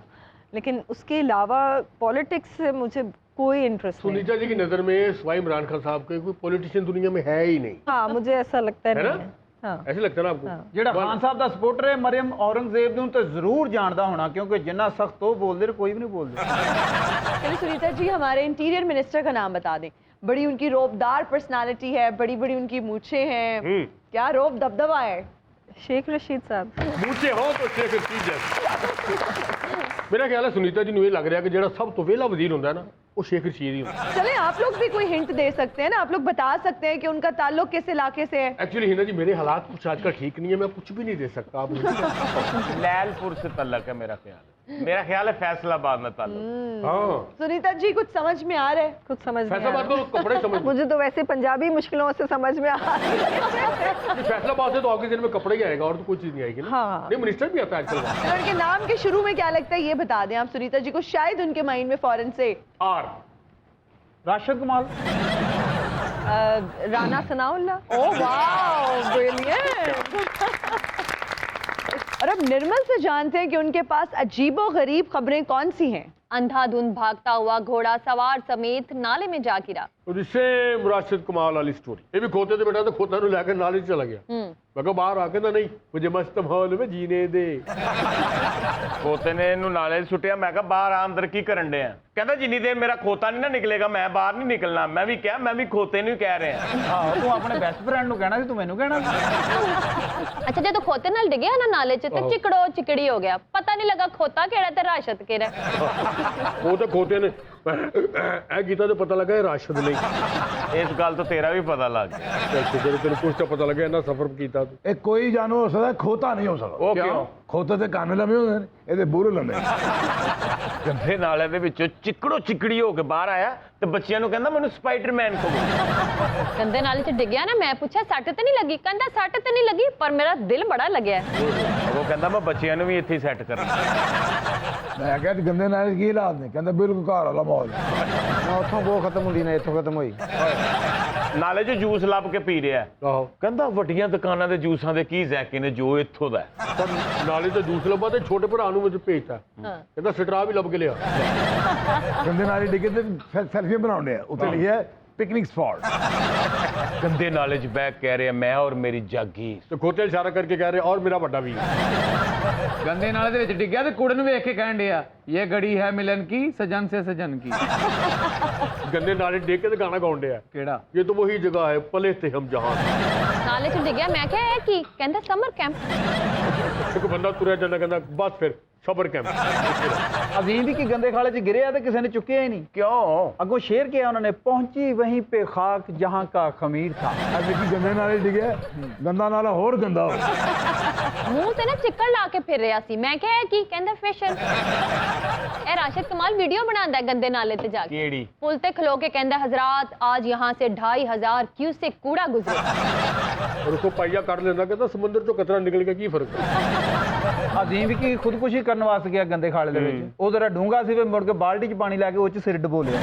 लेकिन उसके अलावा पॉलिटिक्स से मुझे कोई इंटरेस्ट नहीं। सुनीता जी की नज़र में सिवाय इमरान खान साहब के कोई पॉलिटिशियन दुनिया में है ही नहीं हाँ, मुझे ऐसा लगता है नहीं ना? है। हाँ। ऐसे लगता है ना आपको ਜਿਹੜਾ ਖਾਨ ਸਾਹਿਬ ਦਾ ਸਪੋਰਟਰ ਹੈ ਮਰੀਮ ਔਰੰਗਜ਼ੇਬ ਨੂੰ ਤਾਂ ਜ਼ਰੂਰ ਜਾਣਦਾ ਹੋਣਾ, ਕਿਉਂਕਿ ਜਿੰਨਾ ਸਖਤ ਉਹ ਬੋਲਦੇ ਨੇ ਕੋਈ ਵੀ ਨਹੀਂ ਬੋਲਦੇ। चलिए सुनीता जी हमारे इंटीरियर मिनिस्टर का नाम बता दें। बड़ी उनकी रोबदार पर्सनालिटी है, बड़ी बड़ी उनकी मूछें हैं, क्या रोब दबदबा है। शेख रशीद साहब। मूछे हो तो शेख रशीद जैसे मेरा ख्याल है सुनीता जी ਨੂੰ ਇਹ ਲੱਗ ਰਿਹਾ ਕਿ ਜਿਹੜਾ ਸਭ ਤੋਂ ਵਿਹਲਾ ਵਜ਼ੀਰ ਹੁੰਦਾ ਹੈ ਨਾ वो शेख रशीद ही होता है। चले आप लोग भी कोई हिंट दे सकते हैं ना, आप लोग बता सकते हैं कि उनका ताल्लुक किस इलाके से है। एक्चुअली हिना जी मेरे हालात कुछ आजकल ठीक नहीं है, मैं कुछ भी नहीं दे सकता आप मुझे। लैलपुर से तल्लक है मेरा ख्याल है फैसलाबाद में ताल्लुक। हाँ सुनीता जी कुछ समझ में आ रहा है? कुछ समझ में आ फैसलाबाद रहा को कपड़े समझ है। मुझे तो वैसे पंजाबी मुश्किलों से समझ में आ रहा है। फैसलाबाद से तो आपके दिन में कपड़े ही आएगा और तो कोई चीज नहीं आएगी ना। हाँ। नहीं मिनिस्टर भी आता है आजकल। चलो, उनके नाम के शुरू में क्या लगता है ये बता दें आप सुनीता जी को, शायद उनके माइंड में फौरन से। आर राशिद कमाल। राना सनाउल्लाह। ओह वाह, ब्रिलियंट। और अब निर्मल से जानते हैं कि उनके पास अजीबो गरीब खबरें कौन सी हैं। अंधाधुंध भागता हुआ घोड़ा सवार समेत नाले में जा गिरा। और इससे राशिद कमाल वाली स्टोरी ये भी खोते थे बेटा तो खोता नु लेकर नाले चला गया। मैं कहा बाहर आके ना नहीं मुझे मस्त माहौल में जीने दे। ਖੋਤੇ ਨੇ ਇਹਨੂੰ ਨਾਲੇ ਸੁੱਟਿਆ। ਮੈਂ ਕਿਹਾ ਬਾਹਰ ਆ ਅੰਦਰ ਕੀ ਕਰਨ ਡੇ ਆ? ਕਹਿੰਦਾ ਜਿੰਨੀ ਦੇਰ ਮੇਰਾ ਖੋਤਾ ਨਹੀਂ ਨਾ ਨਿਕਲੇਗਾ ਮੈਂ ਬਾਹਰ ਨਹੀਂ ਨਿਕਲਣਾ। ਮੈਂ ਵੀ ਕਿਹਾ ਮੈਂ ਵੀ ਖੋਤੇ ਨੂੰ ਹੀ ਕਹਿ ਰਿਹਾ। ਹਾਂ, ਤੂੰ ਆਪਣੇ ਬੈਸਟ ਫਰੈਂਡ ਨੂੰ ਕਹਿਣਾ ਸੀ, ਤੂੰ ਮੈਨੂੰ ਕਹਿਣਾ ਸੀ। अच्छा जो खोते नाल डिगया ना नाले च तो चिकड़ो चिकड़ी हो गया, पता नहीं लगा खोता केड़ा ते राशद केड़ा। वो तो खोते ने ऐ गीता तो पता लगा राशिद नहीं। ਇਸ ਗੱਲ ਤੋਂ ਤੇਰਾ ਵੀ ਪਤਾ ਲੱਗ ਗਿਆ। शुक्र तेरे कुछ तो पता लगा ना सफर कीता तू। ਇਹ ਕੋਈ ਜਾਨਵਰ ਹੋ ਸਕਦਾ, ਖੋਤਾ ਨਹੀਂ ਹੋ ਸਕਦਾ। ਉਹ ਕਿਉਂ? ਖੋਤੇ ਤੇ ਕੰਨ ਲੰਮੇ ਹੁੰਦੇ ਨੇ, ਇਹਦੇ ਬੂਰੇ ਲੰਮੇ। ਗੰਦੇ ਨਾਲੇ ਦੇ ਵਿੱਚੋਂ ਚਿਕੜੋ ਚਿਕੜੀ ਹੋ ਕੇ ਬਾਹਰ ਆਇਆ ਤੇ ਬੱਚਿਆਂ ਨੂੰ ਕਹਿੰਦਾ ਮੈਨੂੰ ਸਪਾਈਡਰਮੈਨ ਕਹੋ। गंदे नाले च डिगया ना, मैं पूछा सट ते नहीं लगी? कहंदा सट ते नहीं लगी पर मेरा दिल बड़ा लगया। ਉਹ ਕਹਿੰਦਾ ਮੈਂ ਬੱਚਿਆਂ ਨੂੰ ਵੀ ਇੱਥੇ ਹੀ ਸੈੱਟ ਕਰਨਾ। ਮੈਂ ਕਿਹਾ ਜੀ ਗੰਦੇ ਨਾਲੇ 'ਚ ਕੀ ਹਾਲਾਤ ਨੇ? ਕਹਿੰਦਾ ਬਿਲਕੁਲ ਘਰ ਵਾਲਾ ਮਾਹੌਲ। ਨਾ ਉੱਥੋਂ ਉਹ ਖਤਮ ਹੁੰਦੀ ਨਾ ਇੱਥੋਂ ਖਤਮ ਹੋਈ। ਨਾਲੇ 'ਚ ਜੂਸ ਲੱਭ ਕੇ ਪੀ ਰਿਹਾ। ਆਹੋ ਕਹਿੰਦਾ ਵੱਡੀਆਂ ਦੁਕਾਨਾਂ ਦੇ ਜੂਸਾਂ ਦੇ ਕੀ ਜ਼ੈਕੇ ਨੇ ਜੋ ਇੱਥੋਂ ਦਾ ਹੈ। ਪਰ ਨਾਲੇ तो जूस लभा तो छोटे भरा ਨੂੰ ਮੈਨੂੰ ਭੇਜਤਾ ਕਹਿੰਦਾ ਸਟਰਾ ਵੀ ਲੱਭ ਕੇ ਲਿਆ। ਗੰਦੇ ਨਾਲੇ ਡਿੱਗੇ ਤੇ ਸੈਲਫੀ ਬਣਾਉਂਦੇ ਆ, ਉੱਤੇ ਲਿਖਿਆ पिकनिक स्पॉट। गंदे नाले च बैग कह रहे हैं मैं और मेरी जागी। तो खोते इशारा करके कह रहे और मेरा बड़ा भी। ਗੰਦੇ ਨਾਲੇ ਦੇ ਵਿੱਚ ਡਿੱਗਿਆ ਤੇ ਕੁੜੇ ਨੂੰ ਵੇਖ ਕੇ ਕਹਿਣ ਡਿਆ ਇਹ ਗੜੀ ਹੈ ਮਿਲਨ की सजन से सजन की। गंदे नाले देख के तो गाना गाउंड है ਕਿਹੜਾ? ये तो वही जगह है पले थे हम जहां। नाले च डिगया मैं क्या है कि कहंदा समर कैंप। ਇੱਕ ਬੰਦਾ ਤੁਰਿਆ ਜਾਂਦਾ ਕਹਿੰਦਾ ਬਸ ਫਿਰ ਸਬਰ ਕੈਂਪ अजीम भी की गंदे खाले च गिरे तो किसी ने चुके ही नहीं। क्यों? अगो शेर किया उन्होंने, पहुंची वहीं पे खाक जहां का खमीर था। ਐਵੇਂ ਕੀ ਗੰਦੇ ਨਾਲੇ ਡਿੱਗਿਆ, ਗੰਦਾ ਨਾਲਾ ਹੋਰ ਗੰਦਾ ਹੋ। ਮੂੰਹ ਤੇ ਨਾ ਚਿੱਕੜ ਲਾ ਕੇ ਫਿਰ ਰਿਹਾ ਸੀ। ਮੈਂ ਕਿਹਾ ਇਹ ਕੀ ਕਹਿੰਦਾ ਫੈਸ਼ਨ। ਇਹ ਰਾਸ਼ਿਦ ਕਮਾਲ ਵੀਡੀਓ ਬਣਾਉਂਦਾ ਹੈ ਗੰਦੇ ਨਾਲੇ ਤੇ ਜਾ ਕੇ, ਕਿਹੜੀ? ਪੁਲ ਤੇ ਖਲੋ ਕੇ ਕਹਿੰਦਾ हजरात आज यहाँ से 2500 क्यूसेक कूड़ा गुजरे। और उसको पाइया ਕੱਢ ਲੈਂਦਾ ਕਹਿੰਦਾ ਸਮੁੰਦਰ ਚੋਂ ਕਚਰਾ ਨਿਕਲ ਗਿਆ ਕੀ ਫਰਕ अजीम भी की खुदकुशी करने वास्ते गया गंदे खाले दे विच। ਉਹ ਜ਼ਰਾ ਡੂੰਘਾ ਸੀ, ਫਿਰ ਮੁੜ ਕੇ ਬਾਲਟੀ 'ਚ ਪਾਣੀ ਲੈ ਕੇ ਉਹ 'ਚ ਸਿਰ ਡਬੋ ਲਿਆ।